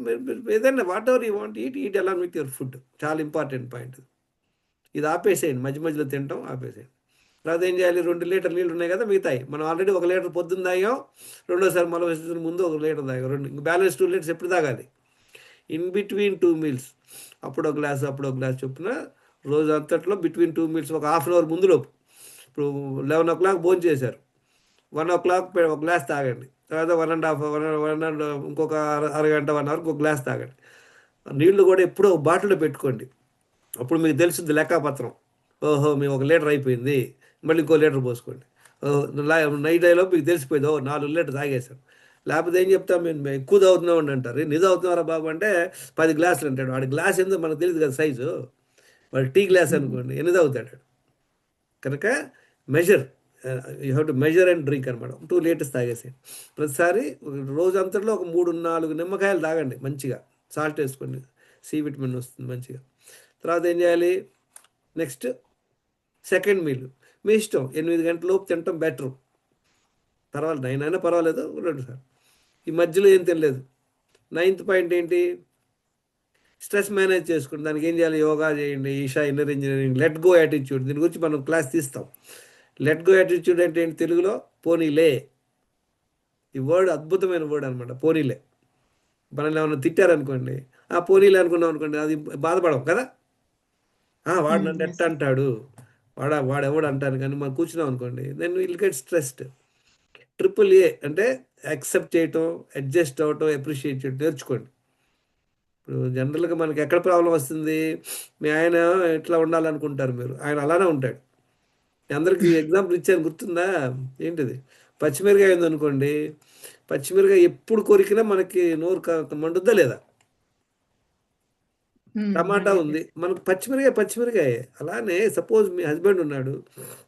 ఏదైనా what ever you want eat along with your food. చాలా ఇంపార్టెంట్ పాయింట్. ఇది ఆపేసేయండి, మధ్య మధ్యలో తింటాం ఆపేసేయండి. తర్వాత ఏం చేయాలి? 2 లీటర్ నీళ్ళు ఉన్నాయి కదా, మిగతాయి. మనం ఆల్రెడీ 1 లీటర్ పొద్దున్న తాగాం, రెండోసారి మళ్ళీ వేసిన ముందు 1 లీటర్ తాగాం. ఇంకా బ్యాలెన్స్ 2 లీటర్స్ ఎప్పుడు తాగాలి? ఇన్ బిట్వీన్ 2 మీల్స్, అప్పుడో గ్లాస్ చొప్పున రోజు అంతట్లో బిట్వీన్ 2 మీల్స్ ఒక హాఫ్ అన్ అవర్ ముందులోపు. ఇప్పుడు 11 o'clock భోజనం చేశారు, 1 o'clock ఒక గ్లాస్ తాగండి. తర్వాత 1.5 ఇంకొక అరగంట 1 hour ఒక గ్లాస్ తాగండి. నీళ్లు కూడా ఎప్పుడో బాటిల్లో పెట్టుకోండి. అప్పుడు మీకు తెలుస్తుంది లెక్కపత్రం. ఓహో, మేము 1 లీటర్ అయిపోయింది, మళ్ళీ ఇంకో లీటర్ పోసుకోండి. నైట్ అయ్యేలోపు మీకు తెలిసిపోయింది, 4 లీటర్ తాగేశాను. లేకపోతే ఏం చెప్తాం, మేము ఎక్కువ తాగుతున్నాం అంటారు. నిజం అవుతున్నారా బాబు అంటే 10 గ్లాసులు అంటాడు. వాడి గ్లాస్ ఏందో మనకు తెలియదు కదా సైజు. వాడు టీ గ్లాస్ అనుకోండి, ఎన్ని తాగుతాడు. కనుక measure, you have to measure and drink అనమాట. 2 లీటర్స్ తాగేసి ప్రతిసారి రోజంతట్లో ఒక 3-4 నిమ్మకాయలు తాగండి మంచిగా, సాల్ట్ వేసుకోండి, సి విటమిన్ వస్తుంది మంచిగా. తర్వాత ఏం చేయాలి, నెక్స్ట్ సెకండ్ మీల్ మీ ఇష్టం, 8 గంటల లోపు తినటం బెటరు. పర్వాలేదు, 9 అయినా పర్వాలేదు, 2 సార్లు. ఈ మధ్యలో ఏం తినలేదు. 9th పాయింట్ ఏంటి, స్ట్రెస్ మేనేజ్ చేసుకోండి. దానికి ఏం చేయాలి, యోగా చేయండి, Isha inner engineering, let go attitude. దీని గురించి మనం క్లాస్ తీస్తాం. లెట్ గో యాటిట్యూడ్ అంటే ఏంటి తెలుగులో, పోనీలే. ఈ వర్డ్ అద్భుతమైన వర్డ్ అనమాట, పోనీలే. మనల్ని ఏమైనా తిట్టారనుకోండి, పోనీలే అనుకున్నాం అనుకోండి, అది బాధపడం కదా. వాడు నన్ను ఎట్ట అంటాడు, వాడెవడు అంటాను, కానీ మనం కూర్చున్నాం అనుకోండి, then will get stressed. AAA అంటే యాక్సెప్ట్ చేయటం, అడ్జస్ట్ అవ్వటం, అప్రిషియేట్ చేయటం నేర్చుకోండి. ఇప్పుడు జనరల్గా మనకి ఎక్కడ ప్రాబ్లం వస్తుంది, మీ ఆయన ఎట్లా ఉండాలనుకుంటారు మీరు, ఆయన అలానే ఉంటాడు. అందరికి ఎగ్జాంపుల్ ఇచ్చాను గుర్తుందా, ఏంటిది, పచ్చిమిరకాయ ఉందనుకోండి, పచ్చిమిరకాయ ఎప్పుడు కొరికినా మనకి నోరు మండుద్దా లేదా. టమాటా ఉంది, మనకు పచ్చిమిరకాయ. అలానే సపోజ్ మీ హస్బెండ్ ఉన్నాడు,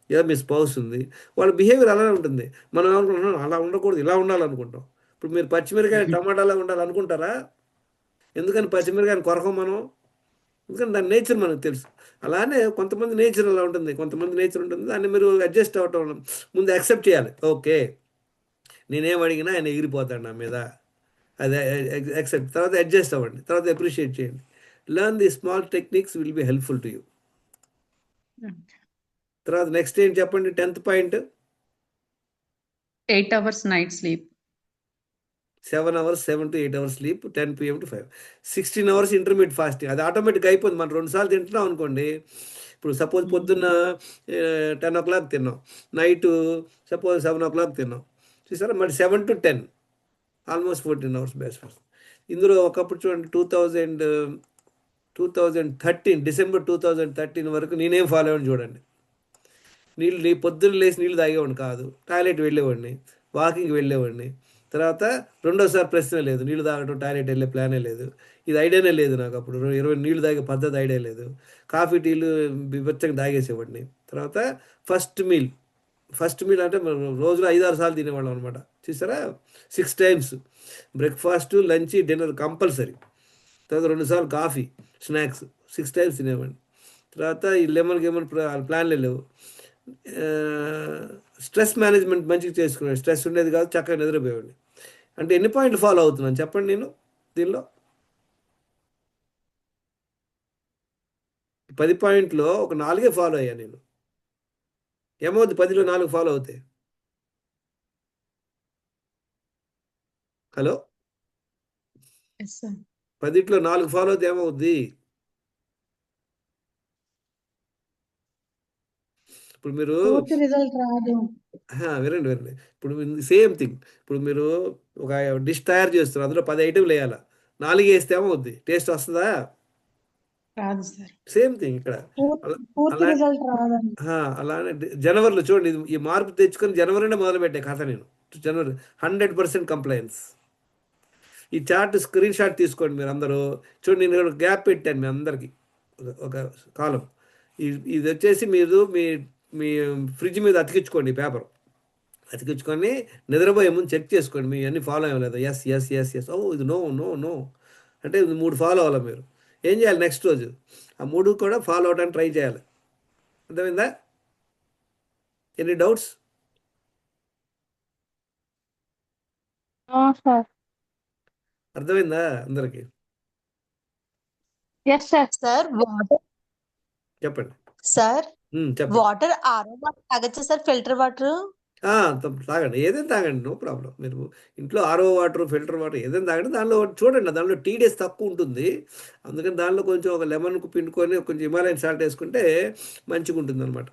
లేదా మీ స్పౌస్ ఉంది, వాళ్ళ బిహేవియర్ అలానే ఉంటుంది. మనం ఏమనుకుంటున్నాం, అలా ఉండకూడదు, ఇలా ఉండాలనుకుంటాం. ఇప్పుడు మీరు పచ్చిమిరకాయ టమాటాలా ఉండాలనుకుంటారా? ఎందుకని పచ్చిమిరకాయని కొరకం మనం, ఎందుకంటే దాని నేచర్ మనకు తెలుసు. అలానే కొంతమంది నేచర్ అలా ఉంటుంది, కొంతమంది నేచర్ ఉంటుంది. దాన్ని మీరు అడ్జస్ట్ అవ్వటం, ముందు యాక్సెప్ట్ చేయాలి. ఓకే, నేనేం అడిగినా ఆయన ఎగిరిపోతాడు నా మీద, అదే యాక్సెప్ట్. తర్వాత అడ్జస్ట్ అవ్వండి, తర్వాత అప్రిషియేట్ చేయండి. Learn the small techniques will be helpful to you. తర్వాత నెక్స్ట్ ఏంటి చెప్పండి, 10th point, 8 hours night sleep. 7 hours, 7 to 8 hours sleep, 10 PM to 5, 16 hours intermediate fasting. అది ఆటోమేటిక్ అయిపోతుంది. మనం 2 సార్లు తింటున్నాం అనుకోండి, ఇప్పుడు సపోజ్ పొద్దున్న 10 o'clock తిన్నాం, నైట్ సపోజ్ 7 o'clock తిన్నాం, చూసారా, మరి 7 to 10, almost 14 hours best fast. ఇందులో ఒకప్పుడు చూడండి, 2013 డిసెంబర్ 2013 వరకు నేనేం ఫాలో అయ్యాను చూడండి. పొద్దున్న లేచి నీళ్ళు తాగేవాడిని కాదు, టాయిలెట్ వెళ్ళేవాడిని, వాకింగ్ వెళ్ళేవాడిని. తర్వాత రెండోసారి ప్రశ్న లేదు, నీళ్ళు తాగడం, టాయిలెట్ వెళ్ళే ప్లానే లేదు. ఇది ఐడియానే లేదు నాకు అప్పుడు, 20 నీళ్ళు తాగే పద్ధతి ఐడియా లేదు. కాఫీ టీలు బిభత్సంగా తాగేసేవాడిని. తర్వాత ఫస్ట్ మీల్ అంటే మనం రోజులో 5-6 సార్లు తినేవాళ్ళం అనమాట. చూసారా, 6 times breakfast, lunch, dinner compulsory. తర్వాత 2 సార్లు కాఫీ, స్నాక్స్, 6 times తినేవాడిని. తర్వాత ఈ లెమన్ ప్లాన్లే లేవు. స్ట్రెస్ మేనేజ్మెంట్ మంచిగా చేసుకున్నాను, స్ట్రెస్ ఉండేది కాదు, చక్కగా నిద్రపోయేవాడిని. అంటే ఎన్ని పాయింట్లు ఫాలో అవుతున్నాను చెప్పండి నేను దీనిలో? 10 పాయింట్లో ఒక 4 ఫాలో అయ్యాను నేను. ఏమవుద్ది 10లో 4 ఫాలో అవుతాయి? హలో, 10లో 4 ఫాలో అవుతే ఏమవుద్ది? ఇప్పుడు మీరు రిజల్ట్ రాదు. వినండి. ఇప్పుడు సేమ్ థింగ్, ఇప్పుడు మీరు ఒక డిష్ తయారు చేస్తున్నారు, అందులో 10 ఐటెంలు వేయాలి, 4 వేస్తే ఏమవుద్ది, టేస్ట్ వస్తుందా? రాదు సార్. సేమ్ థింగ్ ఇక్కడ. అలానే జనవరిలో చూడండి, ఈ మార్పు తెచ్చుకొని జనవరినే మొదలుపెట్టే కథ నేను. జనవరి 100% కంప్లైన్స్. ఈ చార్ట్ స్క్రీన్ షాట్ తీసుకోండి మీరు అందరూ. చూడండి, నేను గ్యాప్ పెట్టాను మీ అందరికీ, ఒక కాలం. ఇది వచ్చేసి మీరు మీ ఫ్రిడ్జ్ మీద అతికించుకోండి, పేపర్ అతికించుకొని నిద్రపోయే ముందు చెక్ చేసుకోండి, మీ అన్ని ఫాలో అవ్వలేదు. ఎస్. ఇది నో అంటే 3 ఫాలో అవ్వాలి. మీరు ఏం చేయాలి, నెక్స్ట్ రోజు ఆ 3 కూడా ఫాలో అవడానికి ట్రై చేయాలి. అర్థమైందా? Any doubts? అర్థమైందా అందరికి? సార్ వాటర్ చెప్పండి. సార్ చెప్పండి. వాటర్ ఆరో వాటర్ తాగచ్చా సార్, ఫిల్టర్ వాటర్? తాగండి, ఏదైనా తాగండి, నో ప్రాబ్లం. మీరు ఇంట్లో ఆర్ఓ వాటర్, ఫిల్టర్ వాటర్ ఏదైనా తాగండి. దానిలో చూడండి, దానిలో TDS తక్కువ ఉంటుంది. అందుకని దానిలో కొంచెం ఒక లెమన్కు పిండుకొని కొంచెం హిమాలయన్ సాల్ట్ వేసుకుంటే మంచిగా ఉంటుంది అనమాట.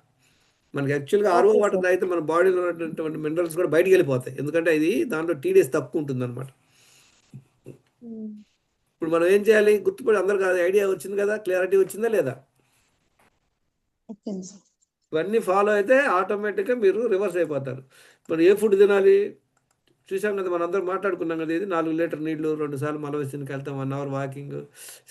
మనకి యాక్చువల్గా ఆర్ఓ వాటర్ తాగితే మన బాడీలో ఉన్నటువంటి మినరల్స్ కూడా బయటికి వెళ్ళిపోతాయి, ఎందుకంటే ఇది దాంట్లో TDS తక్కువ ఉంటుంది అనమాట. ఇప్పుడు మనం ఏం చేయాలి, గుర్తుపడి అందరికి ఐడియా వచ్చింది కదా, క్లారిటీ వచ్చిందా లేదా? ఇవన్నీ ఫాలో అయితే ఆటోమేటిక్గా మీరు రివర్స్ అయిపోతారు. మరి ఏ ఫుడ్ తినాలి, చూసాం కదా, మనందరం మాట్లాడుకున్నాం కదా, ఇది 4 లీటర్ నీళ్లు, 2 సార్లు మలవిసర్జనకి వెళ్తాం, 1 అవర్ వాకింగ్,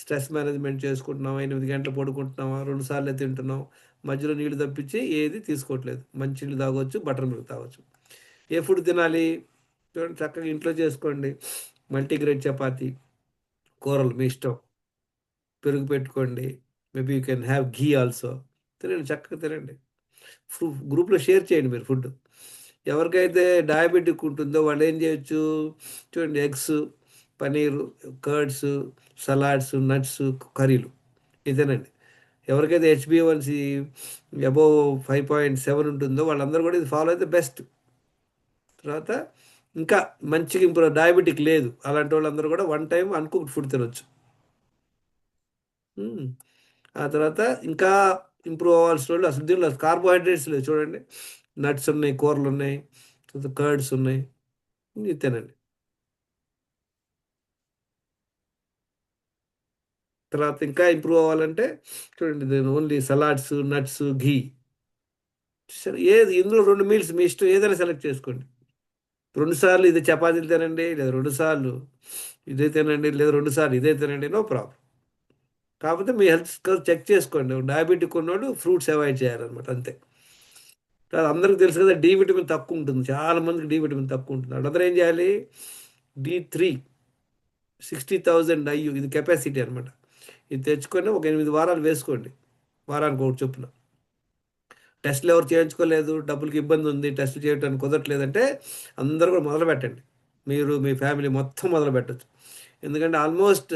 స్ట్రెస్ మేనేజ్మెంట్ చేసుకుంటున్నాం, 8 గంటలు పడుకుంటున్నాం, 2 సార్లు తింటున్నాం, మధ్యలో నీళ్లు తప్పించి ఏది తీసుకోవట్లేదు. మంచి నీళ్ళు తాగొచ్చు, బటర్ మిల్క్ తాగొచ్చు. ఏ ఫుడ్ తినాలి చూడండి, చక్కగా ఇంట్లో చేసుకోండి. మల్టీగ్రెయిన్ చపాతీ, కూరలు మీ ఇష్టం, పెరుగు పెట్టుకోండి, maybe you can have ghee also. తినండి, చక్కగా తినండి. గ్రూప్లో షేర్ చేయండి మీరు ఫుడ్. ఎవరికైతే డయాబెటిక్ ఉంటుందో వాళ్ళు ఏం చేయొచ్చు చూడండి, eggs, paneer, curds, salads, nuts, కర్రీలు ఇదేనండి. ఎవరికైతే HbA1c అబోవ్ 5.7 ఉంటుందో వాళ్ళందరూ కూడా ఇది ఫాలో అయితే బెస్ట్. తర్వాత ఇంకా మంచిగా ఇంప్రూవ్, డయాబెటిక్ లేదు అలాంటి వాళ్ళందరూ కూడా 1 టైం అన్కుక్డ్ ఫుడ్ తినొచ్చు. ఆ తర్వాత ఇంకా ఇంప్రూవ్ అవ్వాల్సిన వాళ్ళు అసలు దీనిలో కార్బోహైడ్రేట్స్ లేవు చూడండి, నట్స్ ఉన్నాయి, కూరలు ఉన్నాయి, తర్వాత కర్డ్స్ ఉన్నాయి, ఇది తినండి. తర్వాత ఇంకా ఇంప్రూవ్ అవ్వాలంటే చూడండి, నేను ఓన్లీ సలాడ్స్, నట్స్, ఘీ. సరే, ఏది ఇందులో 2 మీల్స్ మీ ఇష్టం, ఏదైనా సెలెక్ట్ చేసుకోండి. 2 సార్లు ఇది చపాతీలు తినండి, లేదా 2 సార్లు ఇదే తినండి, లేదా 2 సార్లు ఇదే తినండి, నో ప్రాబ్లం. కాకపోతే మీ హెల్త్ స్కోర్ చెక్ చేసుకోండి. డయాబెటిక్ ఉన్నవాడు ఫ్రూట్స్ అవాయిడ్ చేయాలన్నమాట, అంతే. తర్వాత అందరికీ తెలుసు కదా, డి విటమిన్ తక్కువ ఉంటుంది, చాలా మందికి డి విటమిన్ తక్కువ ఉంటుంది. అందరూ ఏం చేయాలి, D3 60,000 IU, ఇది కెపాసిటీ అనమాట. ఇది తెచ్చుకొని ఒక 8 వారాలు వేసుకోండి, వారానికి ఒకటి చొప్పున. టెస్ట్లు ఎవరు చేయించుకోలేదు, డబ్బులకి ఇబ్బంది ఉంది, టెస్ట్లు చేయడానికి కుదరట్లేదంటే అందరూ కూడా మొదలు పెట్టండి. మీరు మీ ఫ్యామిలీ మొత్తం మొదలు పెట్టచ్చు. ఎందుకంటే ఆల్మోస్ట్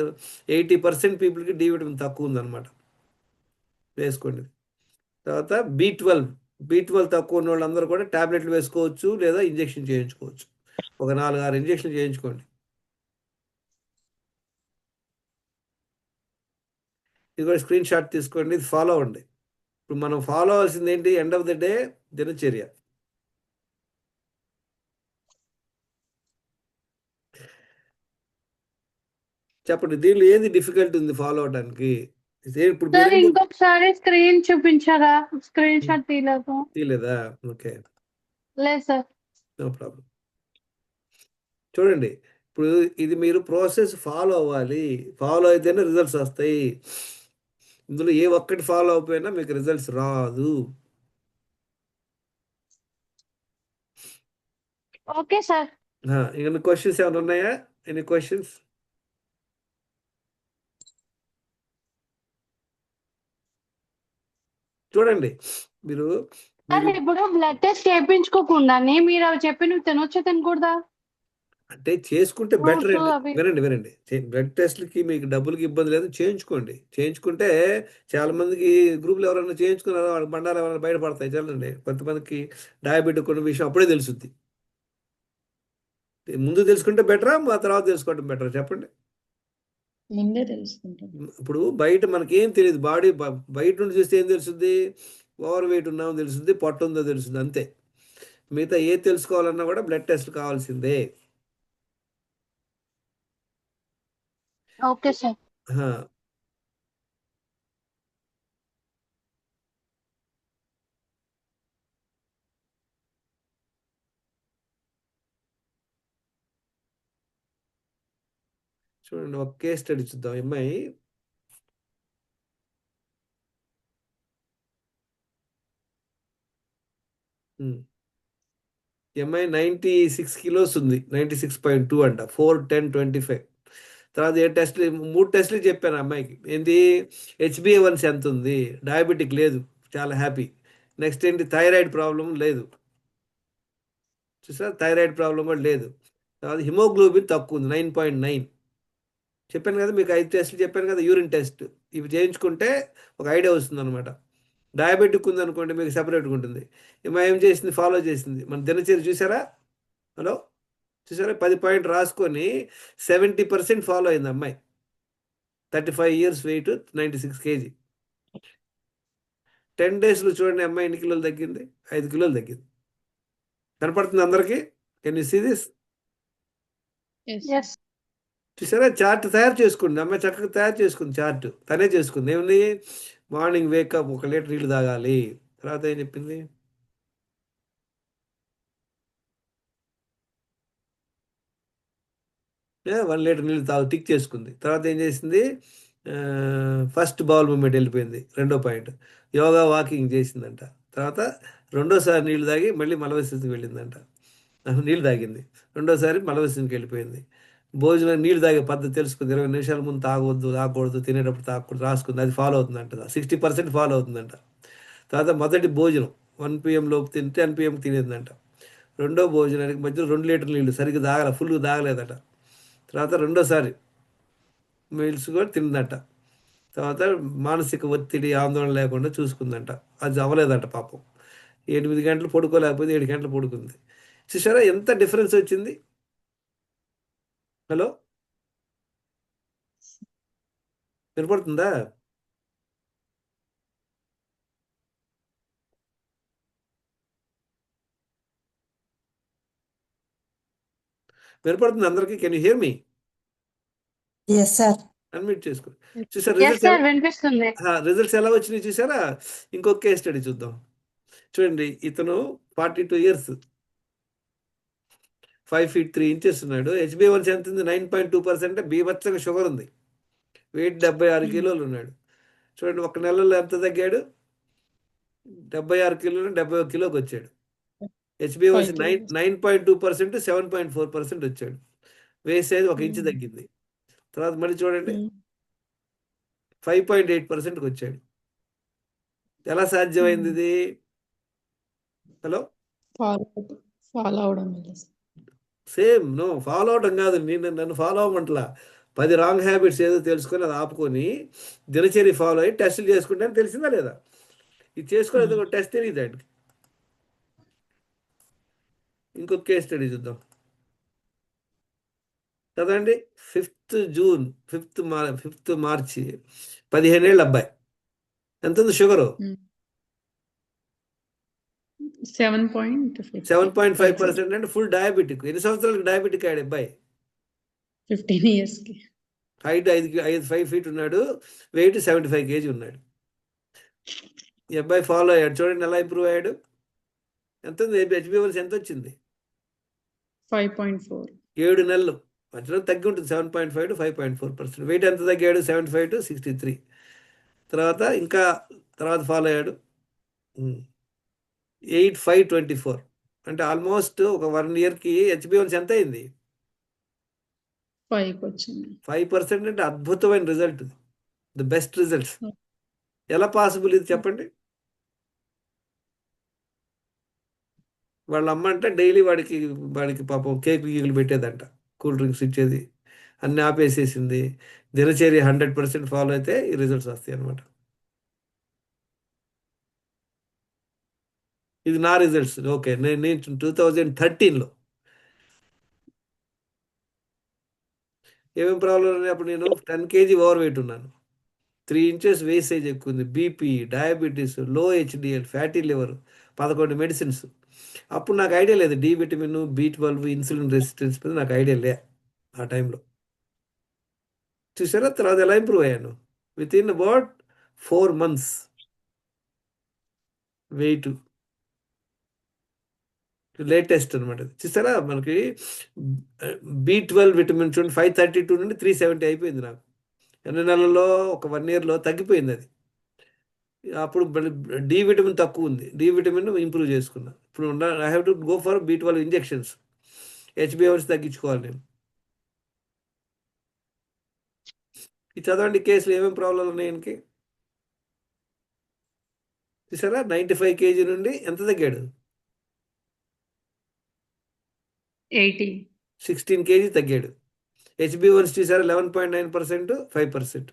80% పీపుల్కి డి విటమిన్ తక్కువ ఉందన్నమాట. వేసుకోండి. తర్వాత బీ ట్వెల్వ్ తక్కువ ఉన్న వాళ్ళందరూ కూడా ట్యాబ్లెట్లు వేసుకోవచ్చు, లేదా ఇంజెక్షన్ చేయించుకోవచ్చు. ఒక 4-6 ఇంజెక్షన్ చేయించుకోండి. ఇది కూడా స్క్రీన్ షాట్ తీసుకోండి, ఇది ఫాలో అవ్వండి. ఇప్పుడు మనం ఫాలో అవ్వాల్సింది ఏంటి, ఎండ్ ఆఫ్ ద డే దినచర్య. చెప్పండి, దీనిలో ఏది డిఫికల్ట్ ఉంది ఫాలో అవడానికి? ఇప్పుడు సార్ మీరేం ఇంకొకసారి స్క్రీన్ చూపించారా? స్క్రీన్ షాట్ తీయలేదు. తీయలేదా? ఓకే, లేదు సార్. No problem. చూడండి, ఇప్పుడు ఇది మీరు ప్రాసెస్ ఫాలో అవ్వాలి, ఫాలో అయితేనే రిజల్ట్స్ వస్తాయి. ఇందులో ఏ ఒక్కటి ఫాలో అయిపోయినా మీకు రిజల్ట్స్ రాదు. Okay sir. ఇంకా క్వశ్చన్స్ ఏమైనా ఉన్నాయా? Any questions? చూడండి, మీరు సార్ మీరు ఇప్పుడు బ్లడ్ టెస్ట్ చేయించుకోకుండానే మీరు అవి చెప్పినవి తినొచ్చా తినకూడదా? అంటే చేసుకుంటే బెటర్ ఫ్రూట్స్ అండి. అవి. వినండి, బ్లడ్ టెస్ట్లకి మీకు డబ్బులకి ఇబ్బంది లేదు, చేయించుకోండి. చేయించుకుంటే చాలా మందికి గ్రూప్లో ఎవరైనా చేయించుకున్నారో వాళ్ళ బండాలు ఎవరైనా బయటపడతాయి. చూడండి, కొంతమందికి డయాబెటిక్ ఉన్న విషయం అప్పుడే తెలుస్తుంది. ముందు తెలుసుకుంటే బెటరా, మా తర్వాత తెలుసుకోవడం బెటరా చెప్పండి. ముందే తెలుసుకుంటాం. ఇప్పుడు బయట మనకేం తెలియదు, బాడీ బయట నుండి చూస్తే ఏం తెలుస్తుంది, ఓవర్ వెయిట్ ఉన్నామో తెలుస్తుంది, పొట్ట ఉందో తెలుస్తుంది, అంతే. మిగతా ఏది తెలుసుకోవాలన్నా కూడా బ్లడ్ టెస్ట్ కావాల్సిందే. Okay sir. ఆ, చూడండి, ఒక కేస్ స్టడీ చూద్దాం. అమ్మాయి ఎంఐ 96 కిలోస్ ఉంది, 96.2 అంట, 4-10-25. తర్వాత ఏ టెస్ట్లు, 3 టెస్ట్లు చెప్పాను అమ్మాయికి. ఏంటి, HbA1c ఎంత ఉంది, డయాబెటిక్ లేదు, చాలా హ్యాపీ. నెక్స్ట్ ఏంటి, థైరాయిడ్ ప్రాబ్లం లేదు, చూసా, థైరాయిడ్ ప్రాబ్లం కూడా లేదు. తర్వాత హిమోగ్లోబిన్ తక్కువ ఉంది, 9.9. చెప్పాను కదా మీకు, 5 టెస్ట్లు చెప్పాను కదా, యూరిన్ టెస్ట్. ఇవి చేయించుకుంటే ఒక ఐడియా వస్తుంది అనమాట. డయాబెటిక్ ఉందనుకోండి మీకు సెపరేట్గా ఉంటుంది. ఏం చేసింది, ఫాలో చేసింది, మన దినచర్య చూసారా? హలో, చూసారా? 10 పాయింట్ రాసుకొని 70% ఫాలో అయింది అమ్మాయి. 35 years వెయిట్, 96 kg. 10 daysలో చూడండి అమ్మాయి ఎన్ని కిలోలు తగ్గింది, 5 కిలోలు తగ్గింది. కనపడుతుంది అందరికీ? Can you see this? Yes. Yes. చూసారా, చార్ట్ తయారు చేసుకుంది అమ్మాయి, చక్కగా తయారు చేసుకుంది చార్ట్, తనే చేసుకుంది. ఏముంది, మార్నింగ్ వేకప్ 1 లీటర్ నీళ్ళు తాగాలి. తర్వాత ఏం చెప్పింది, 1 లీటర్ నీళ్ళు టిక్ చేసుకుంది. తర్వాత ఏం చేసింది, ఫస్ట్ బౌల్ మూమెంట్ వెళ్ళిపోయింది. రెండో పాయింట్, యోగా వాకింగ్ చేసిందంట. తర్వాత రెండోసారి నీళ్ళు తాగి మళ్ళీ మలవిసర్జనకి వెళ్ళిందంట. నీళ్ళు తాగింది, రెండోసారి మలవిసర్జనకి వెళ్ళిపోయింది. భోజనం నీళ్ళు తాగే పద్ధతి తెలుసుకుంది. 20 నిమిషాల ముందు తాగకూడదు, తినేటప్పుడు తాగకూడదు రాసుకుంది. అది ఫాలో అవుతుందంట, 60% ఫాలో అవుతుందంట. తర్వాత మొదటి భోజనం 1 PM లోపు తింటే 10 PM తినేదంట. రెండో భోజనానికి మధ్యలో 2 లీటర్ల నీళ్ళు సరిగ్గా ఫుల్గా తాగలేదట. తర్వాత రెండోసారి మీల్స్ కూడా తిందంట. తర్వాత మానసిక ఒత్తిడి, ఆందోళన లేకుండా చూసుకుందంట. అది అవ్వలేదంట పాపం. 8 గంటలు పడుకోలేకపోతే 7 గంటలు పడుకుంది. చూసారా ఎంత డిఫరెన్స్ వచ్చింది? హలో, వినపడుతుందా? వినపడుతుంది అందరికీ? Can you hear me? Yes sir. Unmute చేసుకో. చూసారా ఎస్ సార్, వినిపిస్తుంది. రిజల్ట్స్ ఎలా వచ్చినాయి చూసారా? ఇంకొక కేస్ స్టడీ చూద్దాం. చూడండి, ఇతను 42 ఇయర్స్, 5 feet 3 inches ఉన్నాడు. HbA1c ఎంత ఉంది? 9.2%. బీభత్సంగా షుగర్ ఉంది. వెయిట్ 76 కిలోలు ఉన్నాడు. చూడండి, ఒక నెలలో ఎంత తగ్గాడు? 76 కిలోలు 71 కిలోకి వచ్చాడు. HbA1c 9.2%, 7.4% వచ్చాడు. వేస్ట్ సైజ్ 1 ఇంచు తగ్గింది. తర్వాత మళ్ళీ చూడండి, 5.8%కి వచ్చాడు. ఎలా సాధ్యమైంది ఇది? హలో, ఫాలో అవడం వల్ల సార్. సేమ్ ఫాలో అవడం కాదు, నన్ను ఫాలో అవ్వమంటలా. 10 రాంగ్ హ్యాబిట్స్ ఏదో తెలుసుకొని అది ఆపుకొని దినచర్య ఫాలో అయ్యి టెస్టులు చేసుకుంటే తెలిసిందా లేదా? ఇది చేసుకోలేదు, టెస్ట్ తెలియదు ఆయనకి. ఇంకొక కేస్ స్టడీ చూద్దాం. కదండి, 5th జూన్ 5th మార్చి 15 ఏళ్ళ అబ్బాయి. ఎంత ఉంది షుగరు? 7.5%. అంటే ఫుల్ డయాబెటిక్. ఎన్ని సంవత్సరాలకు డయాబెటిక్ అయ్యాడు అబ్బాయి? 15 years కి. హైట్ 5 feet ఉన్నాడు, వెయిట్ 75 kg ఉన్నాడు. ఈ అబ్బాయి ఫాలో అయ్యాడు. చూడండి ఎలా ఇంప్రూవ్ అయ్యాడు. ఎంత ఉంది HbA1c? ఎంత వచ్చింది? 5.4. 7 నెలలు మధ్యలో తగ్గి ఉంటుంది. 7.5 to 5.4%. వెయిట్ ఎంత తగ్గాడు? 75 to 63. తర్వాత ఫాలో అయ్యాడు. 8/5/24. అంటే ఆల్మోస్ట్ ఒక 1 yearకి HbA1c ఎంత అయింది? 5 వచ్చింది. 5%. అంటే అద్భుతమైన రిజల్ట్, ది బెస్ట్ రిజల్ట్స్. ఎలా పాసిబుల్ ఇది చెప్పండి? వాళ్ళ అమ్మ అంటే డైలీ వాడికి పాపం కేక్ గీకులు పెట్టేదంట, కూల్ డ్రింక్స్ ఇచ్చేది, అన్ని ఆపేసేసింది. దినచర్య 100% ఫాలో అయితే ఈ రిజల్ట్స్ వస్తాయి అనమాట. ఇది నా రిజల్ట్స్. ఓకే, నేను 2013లో ఏమేమి ప్రాబ్లం ఉన్నాయి అప్పుడు? నేను 10 kg ఓవర్ వెయిట్ ఉన్నాను, 3 inches వేస్ట్ సైజ్ ఎక్కువ ఉంది, బీపీ, డయాబెటీస్, లో HDL, ఫ్యాటీ లివర్, 11 మెడిసిన్స్. అప్పుడు నాకు ఐడియా లేదు D vitamin, B12, insulin resistance మీద నాకు ఐడియా లే ఆ టైంలో. చూసారా తర్వాత ఎలా ఇంప్రూవ్ అయ్యాను? With in about 4 months weight latest అనమాట. చూసారా మనకి B12 విటమిన్ చూడండి, 532 నుండి 370 అయిపోయింది నాకు. 2 నెలల్లో, ఒక 1 yearలో తగ్గిపోయింది అది. అప్పుడు డి విటమిన్ తక్కువ ఉంది, డి విటమిన్ ఇంప్రూవ్ చేసుకున్నా. ఇప్పుడు I have to go for B12 injections. HbA1c తగ్గించుకోవాలి నేను. ఇది చదవండి కేసులు ఏమేమి ప్రాబ్లం ఉన్నాయి ఆయనకి. చూసారా 95 kg నుండి ఎంత తగ్గాడు? 80. 16 kg తగ్గాడు. HbA1c చూసారా 11.9%, 5%.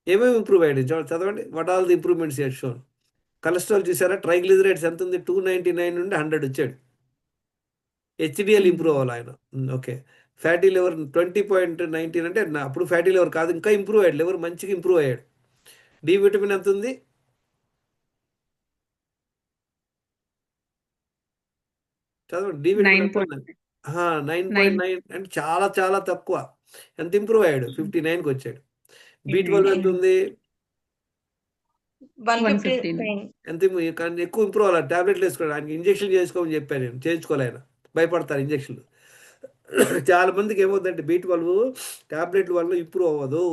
ఏమేమి ఇంప్రూవ్ అయ్యాడు చదవండి. What all the improvements head shown. Cholesterol చూసారా, ట్రైగ్లిజరైడ్స్ ఎంత ఉంది? 299 నుండి 100 వచ్చాడు. HDL ఇంప్రూవ్ అవ్వాలి ఆయన. ఓకే, ఫ్యాటీ లివర్ 20.19, అంటే అప్పుడు ఫ్యాటీ లివర్ కాదు, ఇంకా ఇంప్రూవ్ అయ్యాడు. లివర్ మంచిగా ఇంప్రూవ్ అయ్యాడు. డి విటమిన్ ఎంత ఉంది? చదవండి, డి విటమిన్ ఎంత ఉంది? 9.9, అంటే చాలా చాలా తక్కువ. ఎంత ఇంప్రూవ్ అయ్యాడు? 59కి వచ్చాడు. B12 ఎంత ఉంది? 159. ఎంత ఎక్కువ ఇంప్రూవ్ అవ్వాలి. టాబ్లెట్లు వేసుకోవాలి, ఆయనకి ఇంజక్షన్ చేసుకోమని చెప్పాను నేను. చేయించుకోవాలి, ఆయన భయపడతారు ఇంజక్షన్లు. చాలా మందికి ఏమవుతుందంటే B12 టాబ్లెట్ల వల్ల ఇంప్రూవ్ అవ్వదు.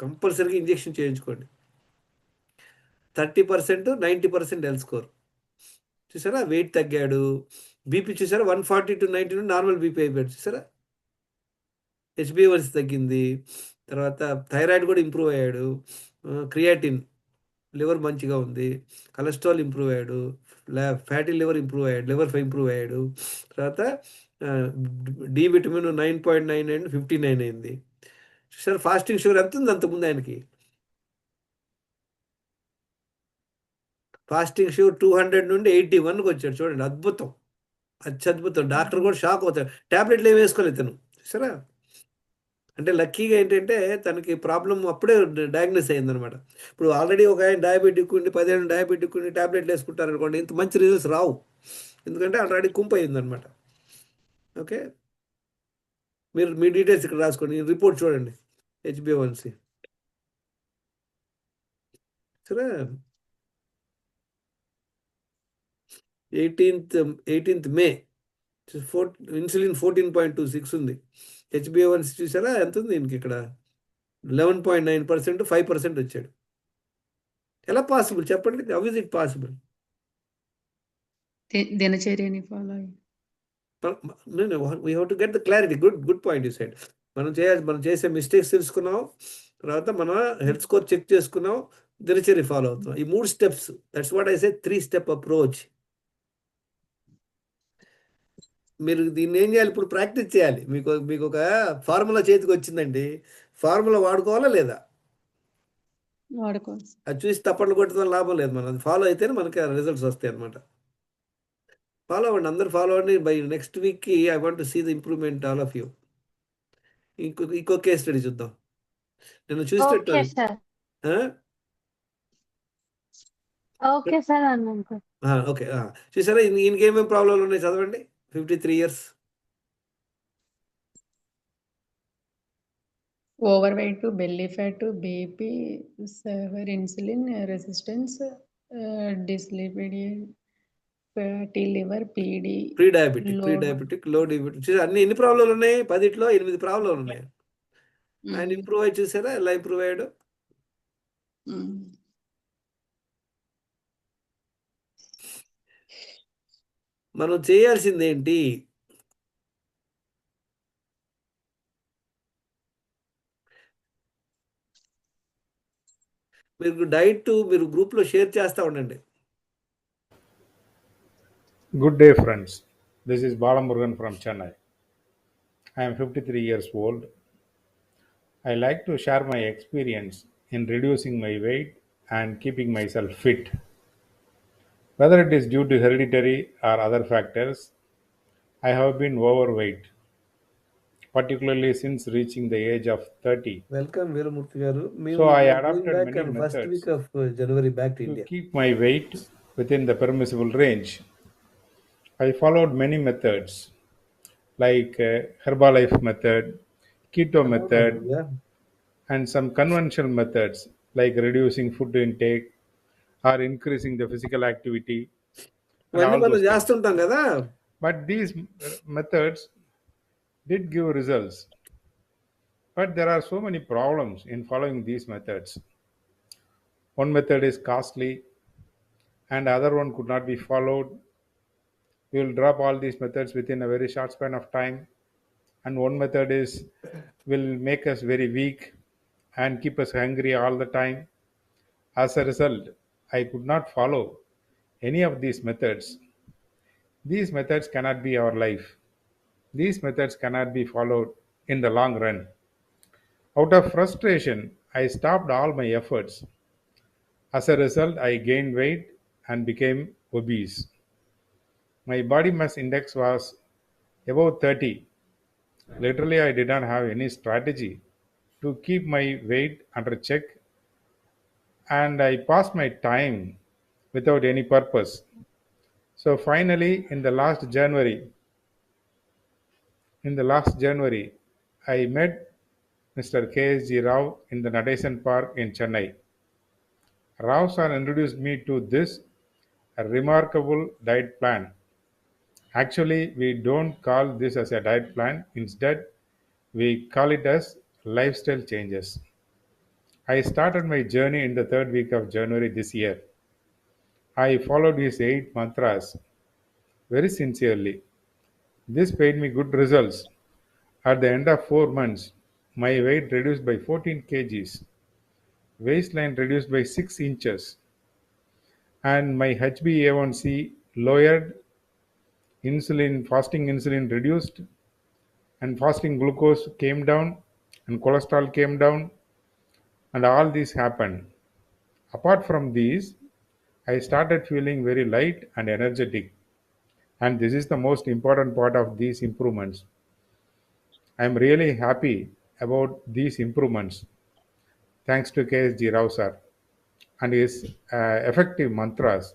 కంపల్సరీగా ఇంజెక్షన్ చేయించుకోండి. 30% 90% హెల్త్ స్కోర్. చూసారా వెయిట్ తగ్గాడు. బీపీ చూసారా 140-90 నుండి నార్మల్ బీపీ అయిపోయాడు. చూసారా HbA1c తగ్గింది. తర్వాత థైరాయిడ్ కూడా ఇంప్రూవ్ అయ్యాడు. క్రియాటిన్ లివర్ మంచిగా ఉంది. కొలెస్ట్రాల్ ఇంప్రూవ్ అయ్యాడు. ఫ్యాటీ లివర్ ఇంప్రూవ్ అయ్యాడు. లివర్ ఇంప్రూవ్ అయ్యాడు. తర్వాత డి విటమిన్ 9.9 అండ్ 59 అయింది. చూసారా ఫాస్టింగ్ షుగర్ ఎంత ఉంది అంతకుముందు ఆయనకి. ఫాస్టింగ్ షుగర్ 200 నుండి 81కి వచ్చాడు. చూడండి అద్భుతం, అత్యద్భుతం. డాక్టర్ కూడా షాక్ అవుతాడు. ట్యాబ్లెట్లు ఏమి వేసుకోలేదు తను. చూసారా అంటే లక్కీగా ఏంటంటే తనకి ప్రాబ్లం అప్పుడే డయాగ్నోస్ అయిందనమాట. ఇప్పుడు ఆల్రెడీ ఒక ఆయన డయాబెటిక్ ఉండి 10 ఏళ్ళు డయాబెటిక్ ఉండి ట్యాబ్లెట్లు వేసుకుంటారు అనుకోండి, ఇంత మంచి రిజల్ట్స్ రావు. ఎందుకంటే ఆల్రెడీ కుంపు అయిందనమాట. ఓకే, మీరు మీ డీటెయిల్స్ ఇక్కడ రాసుకోండి. రిపోర్ట్ చూడండి HbA1c. సరే 18th మే ఇన్సులిన్ 14.26 ఉంది. HbA1c చూసారా ఎంత ఉంది దీనికి ఇక్కడ 11.9%, 5% వచ్చాడు. ఎలా పాసిబుల్ చెప్పండి? How is it possible? దినచర్యని ఫాలో అయ్యి. We have to get the clarity. Good point you said. మనం చేసే మిస్టేక్స్ తెలుసుకున్నాం, తర్వాత మన హెల్త్ స్కోర్ చెక్ చేసుకున్నాం, దినచర్య ఫాలో అవుతున్నాం. ఈ 3 steps. That's what I say 3 step approach. మీరు దీన్ని ఏం చేయాలి? ఇప్పుడు ప్రాక్టీస్ చేయాలి. మీకు ఒక ఫార్ములా చేతికి వచ్చిందండి. ఫార్ములా వాడుకోవాలా లేదా? వాడుకోవాలి. అది చూసి తప్పట్లు కొట్టడం లాభం లేదు. మనం అది ఫాలో అయితేనే మనకి రిజల్ట్స్ వస్తాయి అనమాట. ఫాలో అవ్వండి, అందరు ఫాలో అవ్వండి. బై నెక్స్ట్ వీక్కి I want to see the improvement all of you. ఇంకో కేస్ స్టడీ చూద్దాం. నేను చూసినట్టు ఓకే సార్. ఓకే సార్ అన్నాను. ఓకే. చూసారా ఈయనకి ఏమేమి ప్రాబ్లంలు ఉన్నాయి చదవండి. 53 years. Over weight, belly fat, BP, severe insulin resistance, dyslipidemia, fatty liver, PD, pre diabetic, low diabetic. చూసారా అన్ని ఎన్ని ప్రాబ్లంలు ఉన్నాయి? 10లో 8 ప్రాబ్లంలు ఉన్నాయి. ఆయన ఇంప్రూవ్ అయ్యి చూసారా ఎలా ఇంప్రూవ్ అయ్యాడు. మనం చేయాల్సింది ఏంటి? మీరు డైట్ మీరు గ్రూప్లో షేర్ చేస్తూ ఉండండి. Good day, friends. This is Balamurugan from Chennai. I am 53 years old. I like to share my experience in reducing my weight and keeping myself fit. Whether it is due to hereditary or other factors, I have been overweight, particularly since reaching the age of 30. Welcome వీరమూర్తి గారు. So I adopted many first methods week of January back to to India. keep my weight within the permissible range. I followed many methods like Herbalife method, keto method, and some conventional methods like reducing food intake or increasing the physical activity. and ఇవన్నీ all మనం those things. చేస్తుంటాం కదా. But these methods did give results. But there are so many problems in following these methods. One method is costly and the other one could not be followed. We will drop all these methods within a very short span of time. And one method will make us very weak and keep us hungry all the time. As a result, I could not follow any of these methods. These methods cannot be our life. These methods cannot be followed in the long run. Out of frustration, I stopped all my efforts. As a result, I gained weight and became obese. My body mass index was above 30. Literally, I did not have any strategy to keep my weight under check, and I passed my time without any purpose. So finally, in the last January, I met Mr. KSG Rao in the Nadesan Park in Chennai. Rao sir introduced me to this remarkable diet plan. Actually, we don't call this as a diet plan. Instead, we call it as lifestyle changes. I started my journey in the third week of January this year. I followed his 8 mantras very sincerely. This paid me good results. At the end of 4 months, my weight reduced by 14 kgs, waistline reduced by 6 inches, and my HbA1c lowered, fasting insulin reduced, and fasting glucose came down, and cholesterol came down, and all this happened. Apart from these, I started feeling very light and energetic, and this is the most important part of these improvements. I am really happy about these improvements thanks to KSG Rao sir and his effective mantras.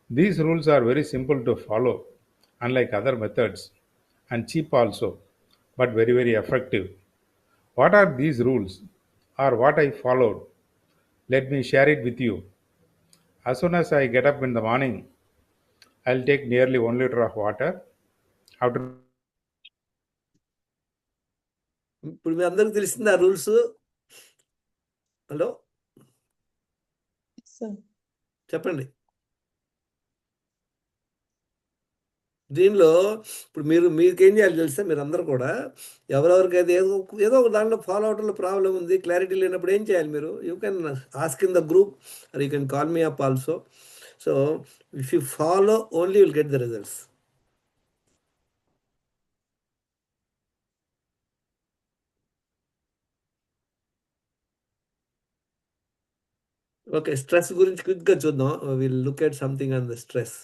These rules are very simple to follow, unlike other methods, and cheap also, but very, very effective. What are these rules, or what I followed? Let me share it with you. As soon as I get up in the morning, I'll take nearly 1 liter of water. After ఇప్పుడు మీ అందరికి తెలిసిందా rules? Hello, Sir. చెప్పండి. దీనిలో ఇప్పుడు మీకేం చేయాలి తెలుసా? మీరు అందరూ కూడా ఎవరెవరికైతే ఏదో ఒక దాంట్లో ఫాలో అవటంలో ప్రాబ్లం ఉంది, క్లారిటీ లేనప్పుడు ఏం చేయాలి మీరు? You can ask in the group or you can call me up also. So if you follow only will get the results. Okay, stress గురించి క్విక్గా చూద్దాం. Will look at something on the stress.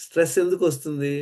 Stress ఎందుకు వస్తుంది?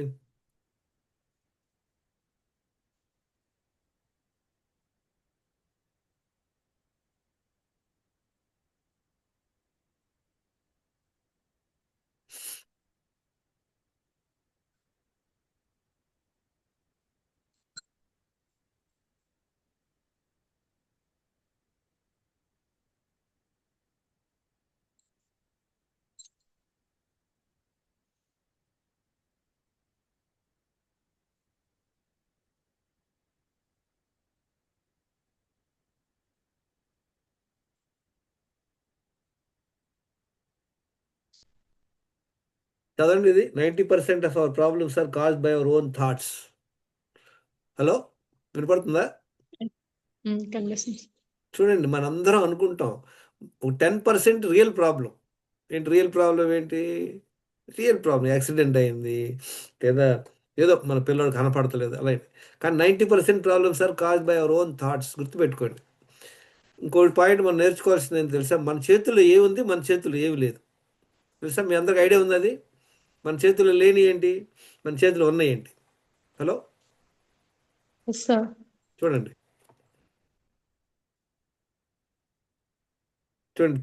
చదవండి, ఇది 90% of our problems are caused by our own thoughts. Hello, వినపడుతుందా? చూడండి, మనందరం అనుకుంటాం 10% రియల్ ప్రాబ్లం. ఏంటి రియల్ ప్రాబ్లం? ఏంటి రియల్ ప్రాబ్లం? యాక్సిడెంట్ అయింది లేదా ఏదో మన పిల్లడు కనపడతలేదు అలా. కానీ 90% problems are caused by our own thoughts. గుర్తుపెట్టుకోండి. ఇంకోటి పాయింట్ మనం నేర్చుకోవాల్సింది ఏంటి తెలుసా? మన చేతుల్లో ఏముంది, మన చేతుల్లో ఏమి లేదు. తెలుసా? మీ అందరికి ఐడియా ఉంది అది? మన చేతుల్లో లేని ఏంటి, మన చేతిలో ఉన్నాయి ఏంటి? హలో, చూడండి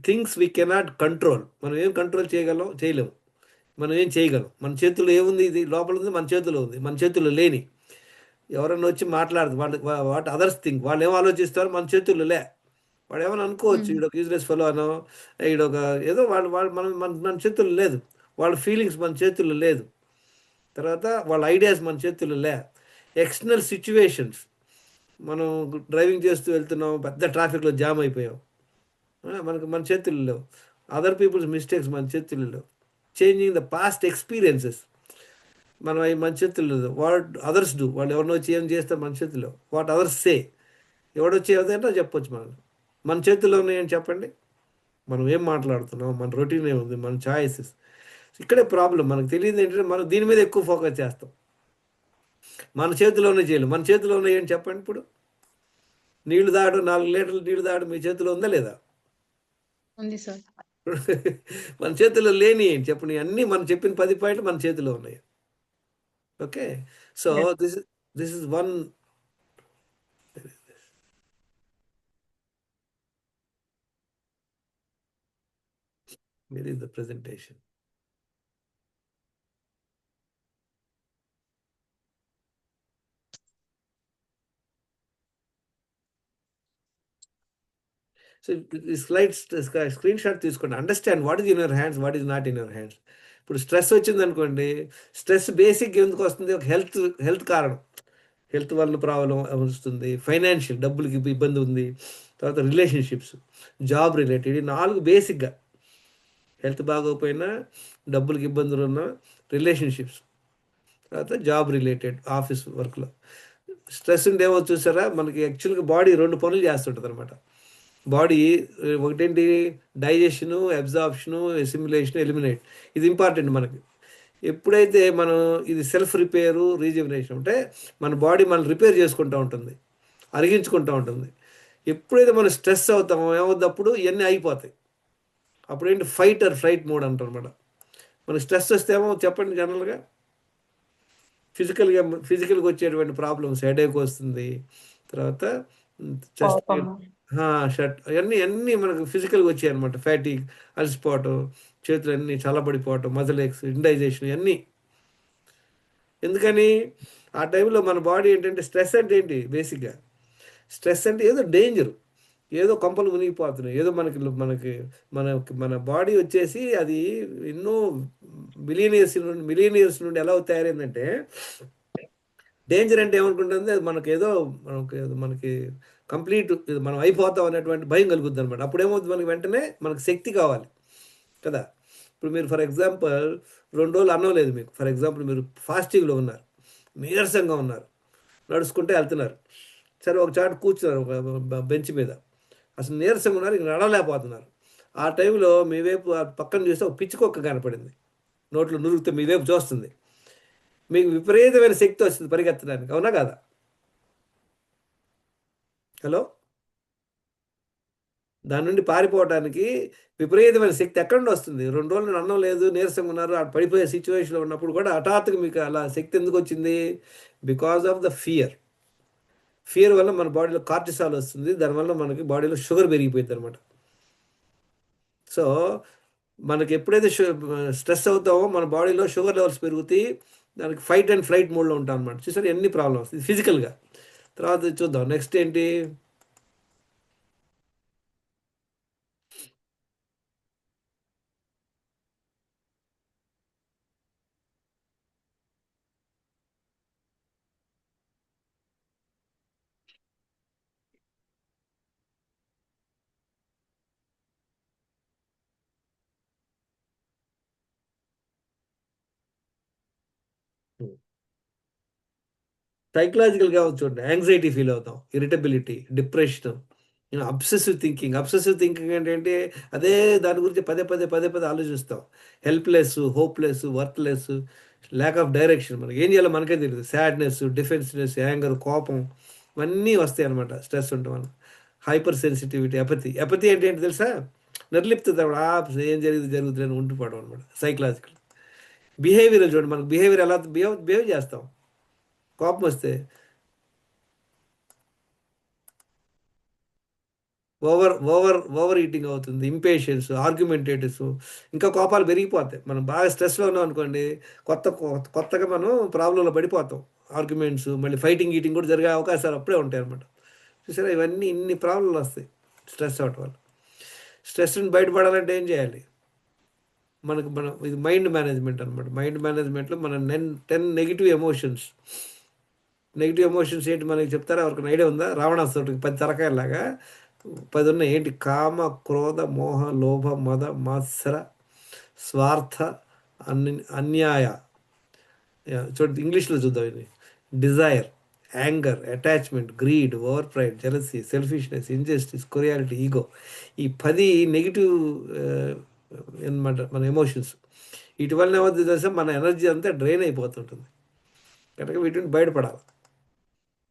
థింగ్స్ వీ కెనాట్ కంట్రోల్. మనం ఏం కంట్రోల్ చేయలేము. మనం ఏం చేయగలం? మన చేతుల్లో ఏముంది? ఇది లోపల ఉంది, మన చేతిలో ఉంది. మన చేతుల్లో లేని ఎవరన్నా వచ్చి మాట్లాడదు, వాట్ అదర్స్ థింక్, వాళ్ళు ఏం ఆలోచిస్తారో మన చేతుల్లో లే. వాడు ఏమైనా అనుకోవచ్చు, ఈడొక యూజ్లెస్ ఫెలో అనో, ఈడొక ఏదో వాళ్ళు మన చేతుల్లో లేదు. వాళ్ళ ఫీలింగ్స్ మన చేతుల్లో లేదు. తర్వాత వాళ్ళ ఐడియాస్ మన చేతుల్లో లే. ఎక్స్టర్నల్ సిచ్యువేషన్స్, మనం డ్రైవింగ్ చేస్తూ వెళ్తున్నాం, పెద్ద ట్రాఫిక్లో జామ్ అయిపోయాం, మన చేతుల్లో లేవు. అదర్ పీపుల్స్ మిస్టేక్స్ మన చేతుల్లో లేవు. చేంజింగ్ ద పాస్ట్ ఎక్స్పీరియన్సెస్ మనం అవి మన చేతుల్లో లేదు. వాట్ అదర్స్ డూ, వాళ్ళు ఎవరినో వచ్చి ఏం చేస్తారు మన చేతిలో. వాట్ అదర్స్ సే, ఎవడొచ్చి ఏదైనా చెప్పొచ్చు. మన చేతుల్లో ఉన్నాయని చెప్పండి. మనం ఏం మాట్లాడుతున్నాం, మన రొటీన్ ఏముంది, మన చాయిసెస్. ఇక్కడే ప్రాబ్లం. మనకు తెలియదు ఏంటంటే మనం దీని మీద ఎక్కువ ఫోకస్ చేస్తాం. మన చేతిలోనే చేయలేం. మన చేతిలో ఉన్నాయి ఏంటి చెప్పండి. ఇప్పుడు నీళ్లు తాగడం, 4 లీటర్లు నీళ్లు తాగడం మీ చేతిలో ఉందా లేదా? ఉంది సార్. మన చేతిలో లేని ఏంటి చెప్పండి. అన్నీ మనం చెప్పిన 10 పాయింట్లు మన చేతిలో ఉన్నాయి. Okay, so this is one. Where is the presentation? So ఈ స్లైడ్స్ స్క్రీన్ షాట్ తీసుకోండి. Understand what is in your hands, what is not in your hands. ఇప్పుడు స్ట్రెస్ వచ్చిందనుకోండి, స్ట్రెస్ బేసిక్ ఎందుకు వస్తుంది? ఒక హెల్త్ కారణం. హెల్త్ వల్ల ప్రాబ్లం వస్తుంది, ఫైనాన్షియల్ డబ్బులకి ఇబ్బంది ఉంది, తర్వాత రిలేషన్షిప్స్, జాబ్ రిలేటెడ్. ఈ 4 బేసిక్గా. హెల్త్ బాగోకపోయినా, డబ్బులకి ఇబ్బందులు ఉన్న, రిలేషన్షిప్స్, తర్వాత జాబ్ రిలేటెడ్ ఆఫీస్ వర్క్లో. స్ట్రెస్ ఉండేమో చూసారా, మనకి యాక్చువల్గా బాడీ 2 పనులు చేస్తుంటుంది అనమాట. బాడీ ఒకటేంటి, డైజెషను, అబ్జార్ప్షను, ఎసిమ్యులేషన్, ఎలిమినేట్. ఇది ఇంపార్టెంట్ మనకి. ఎప్పుడైతే మనం ఇది సెల్ఫ్ రిపేరు, రీజనరేషన్ అంటే మన బాడీ మనం రిపేర్ చేసుకుంటూ ఉంటుంది, అరిగించుకుంటూ ఉంటుంది. ఎప్పుడైతే మనం స్ట్రెస్ అవుతామో ఏమవుద్ది, అప్పుడు ఇవన్నీ అయిపోతాయి. అప్పుడేంటి, ఫైట్ ఆర్ ఫ్లైట్ మోడ్ అంటారు అనమాట. మనకి స్ట్రెస్ వస్తే ఏమో చెప్పండి, జనరల్గా ఫిజికల్గా వచ్చేటువంటి ప్రాబ్లమ్స్, హెడేక్ వస్తుంది, తర్వాత చెస్ట్ పెయిన్, కోపము. షర్ట్, అన్నీ మనకు ఫిజికల్గా వచ్చాయి అనమాట. ఫ్యాటిక్, అలసిపోవటం, చేతులు అన్నీ చల్లబడిపోవటం, మజిల్ ఎక్స్, ఇండైజేషన్, ఇవన్నీ. ఎందుకని ఆ టైంలో మన బాడీ ఏంటంటే, స్ట్రెస్ అంటే ఏంటి బేసిక్గా, స్ట్రెస్ అంటే ఏదో డేంజర్, ఏదో కొంపలు మునిగిపోతున్నాయి, ఏదో మనకి మనకి మన బాడీ వచ్చేసి అది ఎన్నో మిలియనియర్స్ నుండి ఎలా తయారైందంటే, డేంజర్ అంటే ఏమనుకుంటుంది, అది మనకి కంప్లీట్ మనం అయిపోతాం అనేటువంటి భయం కలుగుద్ది అనమాట. అప్పుడు ఏమవుతుంది, మనకి వెంటనే మనకు శక్తి కావాలి కదా. ఇప్పుడు మీరు ఫర్ ఎగ్జాంపుల్ 2 రోజులు అన్నం లేదు మీకు, ఫర్ ఎగ్జాంపుల్ మీరు ఫాస్టింగ్లో ఉన్నారు, నీరసంగా ఉన్నారు, నడుచుకుంటే వెళ్తున్నారు, సరే ఒక చాటు కూర్చున్నారు, ఒక బెంచ్ మీద, అసలు నీరసంగా ఉన్నారు, ఇంక నడవలేకపోతున్నారు. ఆ టైంలో మీ వైపు పక్కన చూస్తే ఒక పిచ్చుకొక్క కనపడింది, నోట్లో నురుగుతే మీ వైపు చూస్తుంది, మీకు విపరీతమైన శక్తి వస్తుంది పరిగెత్తడానికి, అవునా కదా? హలో, దాని నుండి పారిపోవడానికి విపరీతమైన శక్తి ఎక్కడి నుండి వస్తుంది? 2 రోజులు అన్నం లేదు, నీరసంగా ఉన్నారు, ఆ పడిపోయే సిచ్యువేషన్లో ఉన్నప్పుడు కూడా హఠాత్తుగా మీకు అలా శక్తి ఎందుకు వచ్చింది? బికాజ్ ఆఫ్ ద ఫియర్ వల్ల మన బాడీలో కార్టిసాల్ వస్తుంది, దానివల్ల మనకి బాడీలో షుగర్ పెరిగిపోయింది అనమాట. సో మనకి ఎప్పుడైతే స్ట్రెస్ అవుతామో మన బాడీలో షుగర్ లెవెల్స్ పెరుగుతాయి, దానికి ఫైట్ అండ్ ఫ్లైట్ మోడ్లో ఉంటాం అనమాట. చూసారు ఎన్ని ప్రాబ్లమ్స్, ఇది ఫిజికల్గా. తర్వాత చూద్దాం నెక్స్ట్ ఏంటి. సైకలాజికల్గా చూడండి, యాంగ్జైటీ ఫీల్ అవుతాం, ఇరిటబిలిటీ, డిప్రెషన్, అబ్సెసివ్ థింకింగ్ ఏంటంటే అదే దాని గురించి పదే ఆలోచిస్తాం. Helpless, hopeless, worthless, lack of direction, మనకి ఏం చేయాలో మనకే తెలియదు. సాడ్నెస్, డిఫెన్స్నెస్, యాంగర్, కోపం, ఇవన్నీ వస్తాయి అనమాట స్ట్రెస్ ఉంటాం మనం. హైపర్ సెన్సిటివిటీ, ఎపతి అంటే ఏంటి తెలుసా? నిర్లిప్తత, ఏం జరుగుతుంది అని ఉండిపోవడం అనమాట. సైకలాజికల్. బిహేవియరల్ చూడండి, మనకు బిహేవియర్ ఎలా బిహేవ్ చేస్తాం కోపం వస్తే. ఓవర్ ఈటింగ్ అవుతుంది, ఇంపేషన్స్, ఆర్గ్యుమెంటేటివ్స్, ఇంకా కోపాలు పెరిగిపోతాయి. మనం బాగా స్ట్రెస్లో ఉన్నాం అనుకోండి, కొత్తగా మనం ప్రాబ్లంలో పడిపోతాం. ఆర్గ్యుమెంట్స్, మళ్ళీ ఫైటింగ్ గీటింగ్ కూడా జరిగే అవకాశాలు అప్పుడే ఉంటాయి అనమాట. చూసారా, ఇవన్నీ ఇన్ని ప్రాబ్లంలు వస్తాయి స్ట్రెస్ అవటం వల్ల. స్ట్రెస్ నుండి బయటపడాలంటే ఏం చేయాలి? మనం ఇది మైండ్ మేనేజ్మెంట్ అనమాట. మైండ్ మేనేజ్మెంట్లో మన 10 నెగిటివ్ ఎమోషన్స్ ఏంటి మనకి చెప్తారా? ఎవరికి ఐడియా ఉందా? రావణాసురుడికి 10 తలకాయలాగా 10 ఉన్నాయి. ఏంటి? కామ, క్రోధ, మోహ, లోభ, మద, మాత్సర, స్వార్థ, అన్యాయ. చూడండి, ఇంగ్లీష్లో చూద్దాం ఇది. Desire, anger, attachment, greed, over pride, jealousy, selfishness, injustice, కొరియాలిటీ, ఈగో. ఈ 10 నెగిటివ్ అనమాట మన ఎమోషన్స్. వీటి వల్ల ఏమవుతుంది తెలుసా? మన ఎనర్జీ అంతా డ్రైన్ అయిపోతుంటుంది కనుక వీటిని బయటపడాలి.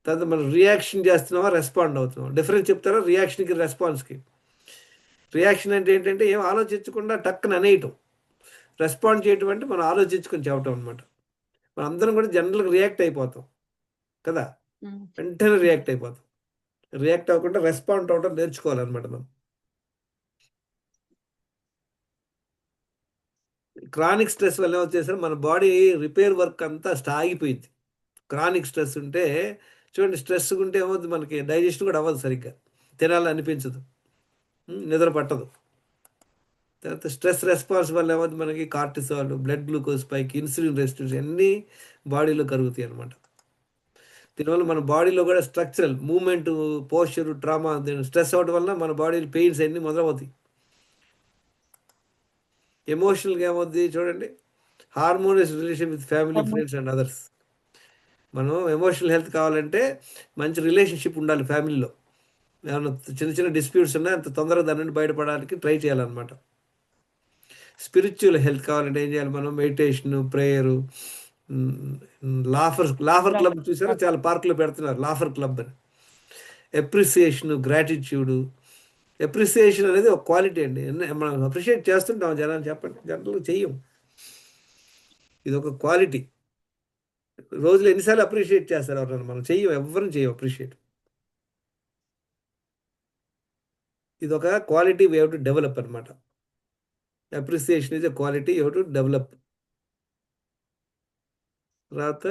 తర్వాత మనం రియాక్షన్ చేస్తున్నావా, రెస్పాండ్ అవుతున్నావా? డిఫరెన్స్ చెప్తారా రియాక్షన్కి, రెస్పాన్స్కి? రియాక్షన్ అంటే ఏంటంటే ఏం ఆలోచించకుండా టక్కున అనేయటం. రెస్పాండ్ చేయటం అంటే మనం ఆలోచించుకొని చెప్పటం అనమాట. మనం అందరం కూడా జనరల్గా రియాక్ట్ అయిపోతాం కదా, వెంటనే రియాక్ట్ అయిపోతాం. రియాక్ట్ అవ్వకుండా రెస్పాండ్ అవ్వడం నేర్చుకోవాలన్నమాట మనం. క్రానిక్ స్ట్రెస్ వల్ల ఏమొచ్చేసరి మన బాడీ రిపేర్ వర్క్ అంతా ఆగిపోయింది. క్రానిక్ స్ట్రెస్ ఉంటే చూడండి, స్ట్రెస్ ఉంటే ఏమవుతుంది, మనకి డైజెషన్ కూడా అవ్వదు, సరిగ్గా తినాలని అనిపించదు, నిద్ర పట్టదు. తర్వాత స్ట్రెస్ రెస్పాన్స్ వల్ల ఏమవుతుంది, మనకి కార్టిసాల్, బ్లడ్ గ్లూకోజ్ పైకి, ఇన్సులిన్ రెసిస్టెన్స్ అన్నీ బాడీలో కరుగుతాయి అనమాట. దీనివల్ల మన బాడీలో కూడా structural moment, posture, trauma, stress అవడం వల్ల మన బాడీలో పెయిన్స్ అన్నీ మొదలవుతాయి. ఎమోషనల్గా ఏమవుద్ది చూడండి, harmonious relation with family, friends and others. మనం ఎమోషనల్ హెల్త్ కావాలంటే మంచి రిలేషన్షిప్ ఉండాలి ఫ్యామిలీలో. ఏమైనా చిన్న చిన్న డిస్ప్యూట్స్ ఉన్నా అంత తొందరగా దాని నుండి బయటపడడానికి ట్రై చేయాలన్నమాట. స్పిరిచువల్ హెల్త్ కావాలంటే ఏం చేయాలి మనం, మెడిటేషన్, ప్రేయరు, లాఫర్ క్లబ్ చూసారా, చాలా పార్కులో పెడుతున్నారు లాఫర్ క్లబ్ అని. Appreciation, gratitude. అప్రిసియేషన్ అనేది ఒక క్వాలిటీ అండి. మనం అప్రిషియేట్ చేస్తుంటాం జనాలు, చెప్పండి, జనరల్గా చెయ్యం. ఇది ఒక క్వాలిటీ. రోజులో ఎన్నిసార్లు అప్రిషియేట్ చేస్తారు ఎవరన్నా? మనం చెయ్యం, ఎవరిని చెయ్యం అప్రిషియేట్. ఇది ఒక quality we have to develop అనమాట. Appreciation is a quality you have to develop. తర్వాత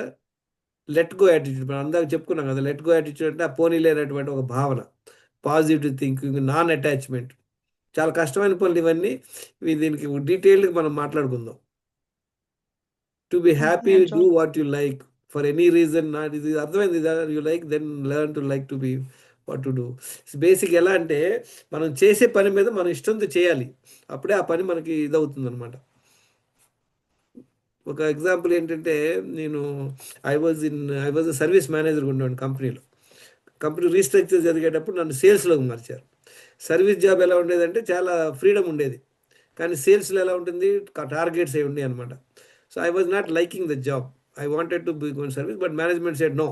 లెట్ గో యాటిట్యూడ్. మనం అందాక చెప్పుకున్నాం కదా, లెట్ గో యాటిట్యూడ్ అంటే ఆ పోనీలేనటువంటి ఒక భావన, పాజిటివ్ థింకింగ్, నాన్ అటాచ్మెంట్. చాలా కష్టమైన పనులు ఇవన్నీ. దీనికి డీటెయిల్డ్గా మనం మాట్లాడుకుందాం. To be happy, do what you like for any reason. ఇది అర్థమైంది, you like then learn to like to be what to do. Basic ఎలా అంటే మనం చేసే పని మీద మనం ఇష్టంతో చేయాలి, అప్పుడే ఆ పని మనకి ఇదవుతుంది అనమాట. ఒక ఎగ్జాంపుల్ ఏంటంటే, ఐ వాజ్ సర్వీస్ మేనేజర్గా ఉన్నాను కంపెనీలో. కంపెనీ రీస్ట్రక్చర్ జరిగేటప్పుడు నన్ను సేల్స్లోకి మార్చారు. సర్వీస్ జాబ్ ఎలా ఉండేదంటే చాలా ఫ్రీడమ్ ఉండేది, కానీ సేల్స్లో ఎలా ఉంటుంది, టార్గెట్స్ అవి ఉండేవి అనమాట. So I was not liking the job. I wanted to be gone service, but management said no.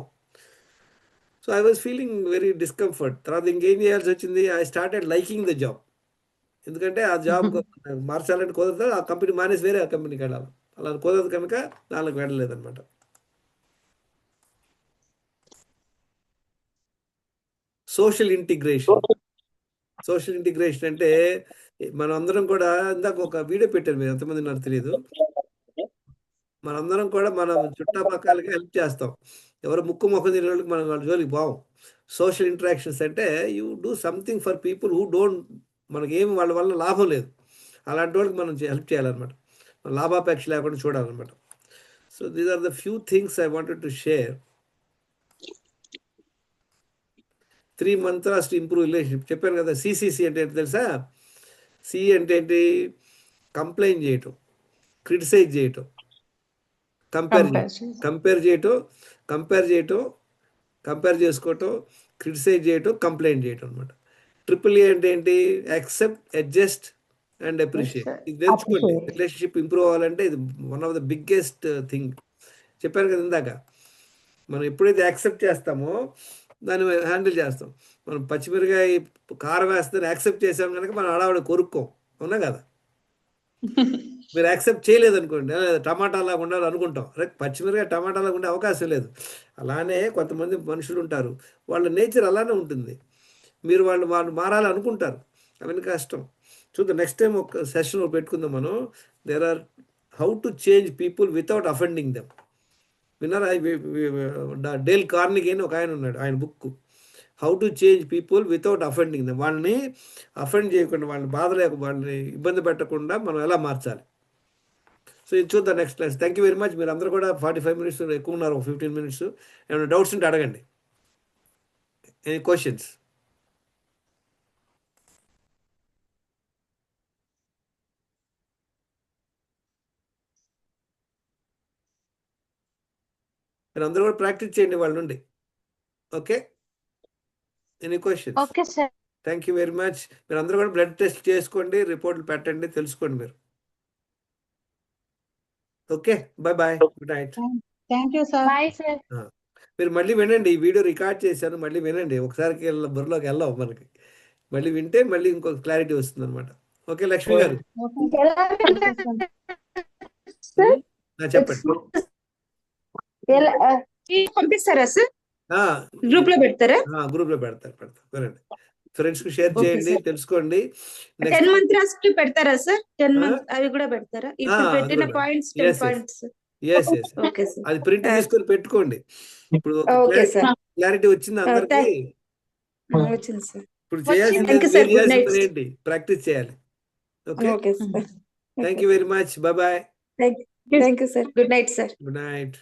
So I was feeling very discomfort. తర్వాత ఇంకేం చేయాల్సి వచ్చింది, I started liking the job. ఎందుకంటే ఆ జాబ్ మార్చాలంటే కుదరదు, ఆ కంపెనీ మానేసి వేరే ఆ కంపెనీకి వెళ్ళాలి. అలా కుదరదు కనుక దానికి వెళ్ళలేదన్నమాట. Social integration. సోషల్ ఇంటిగ్రేషన్ అంటే మనం అందరం కూడా, ఇందాక ఒక వీడియో పెట్టారు, మీరు ఎంతమంది నాకు తెలియదు, మనందరం కూడా మన చుట్టుపక్కలకి హెల్ప్ చేస్తాం. ఎవరు ముక్కు మొక్క తినే వాళ్ళకి మనం వాళ్ళ జోలికి పోవం. సోషల్ ఇంటరాక్షన్స్ అంటే you do something for people who don't, మనకేమి వాళ్ళ వల్ల లాభం లేదు, అలాంటి వాళ్ళకి మనం హెల్ప్ చేయాలన్నమాట. లాభాపేక్ష లేకుండా చూడాలన్నమాట. So these are the few things I wanted to share. 3 mantras to improve relationship చెప్పాను కదా. సిసిసి అంటే ఏంటి తెలుసా? సి అంటే ఏంటి? కంప్లైంట్ చేయటం, క్రిటిసైజ్ చేయటం, కంపేర్ చేసుకోవటం, క్రిటిసైజ్ చేయటం, కంప్లైంట్ చేయటం అనమాట. ట్రిపుల్ ఏ అంటే ఏంటి? Accept, adjust and appreciate. ఇది నేర్చుకోండి. రిలేషన్షిప్ ఇంప్రూవ్ అవ్వాలంటే ఇది one of the biggest thing. చెప్పాను కదా ఇందాక, మనం ఎప్పుడైతే యాక్సెప్ట్ చేస్తామో దాన్ని హ్యాండిల్ చేస్తాం. మనం పచ్చిమిరకాయ కారం వేస్తే యాక్సెప్ట్ చేసాం కనుక మనం ఆడవాడు కొరుక్కోం, అవునా కదా? మీరు యాక్సెప్ట్ చేయలేదనుకోండి, టమాటాలాగా ఉండాలి అనుకుంటాం, పచ్చిమిరకాయ టమాటాలాగా ఉండే అవకాశం లేదు. అలానే కొంతమంది మనుషులు ఉంటారు, వాళ్ళ నేచర్ అలానే ఉంటుంది. మీరు వాళ్ళు మారాలి అనుకుంటారు, అవన్నీ కష్టం. చూద్దాం, నెక్స్ట్ టైం ఒక సెషన్ పెట్టుకుందాం మనం. There are how to change people without offending them. విన్నారా? డేల్ కార్నెగీ అని ఒక ఆయన ఉన్నాడు, ఆయన book how to change people without offending them. వాళ్ళని అఫెండ్ చేయకుండా, వాళ్ళని బాధ లేక, వాళ్ళని ఇబ్బంది పెట్టకుండా మనం ఎలా మార్చాలి. సో ఇది చూద్దాం next class. Thank you very much. మీరు అందరూ కూడా 45 minutes ఎక్కువ ఉన్నారు, 15 minutes. ఏమైనా డౌట్స్ ఉంటే అడగండి. Any questions? మీరు అందరూ కూడా ప్రాక్టీస్ చేయండి వాళ్ళ నుండి. Okay, any questions? Okay sir. Thank you very much. మీరు అందరూ కూడా బ్లడ్ టెస్ట్ చేసుకోండి, రిపోర్ట్లు పెట్టండి, తెలుసుకోండి మీరు. Okay, bye, good night. Thank you sir. Bye sir. మీరు మళ్ళీ వినండి, ఈ వీడియో రికార్డ్ చేశాను, మళ్ళీ వినండి. ఒకసారికి బుర్రలోకి వెళ్ళాం మనకి, మళ్ళీ వింటే మళ్ళీ ఇంకొక క్లారిటీ వస్తుంది అనమాట. ఓకే లక్ష్మి గారు, చెప్పండి. పంపిస్తారా సార్? గ్రూప్ లో పెడతారా? గ్రూప్ లో పెడతారు. వినండి, ఫ్రెండ్స్ కు షేర్ చేయండి, తెలుసుకోండి. 10 మంత్రాస్ కి పెడతారా సార్? 10 మంత్స్ అవి కూడా పెడతారా? ఇప్పుడు పెట్టిన పాయింట్స్ 10 పాయింట్స్. అది ప్రింట్ తీసుకొని పెట్టుకోండి. ఇప్పుడు క్లారిటీ వచ్చింది అందరికి? వచ్చింది సార్. ఇప్పుడు చేయాల్సింది ఏంటి? ప్రాక్టీస్ చేయాలి. Okay, okay sir. Thank you very much. Bye bye. Thank you sir. Good night sir. Good night.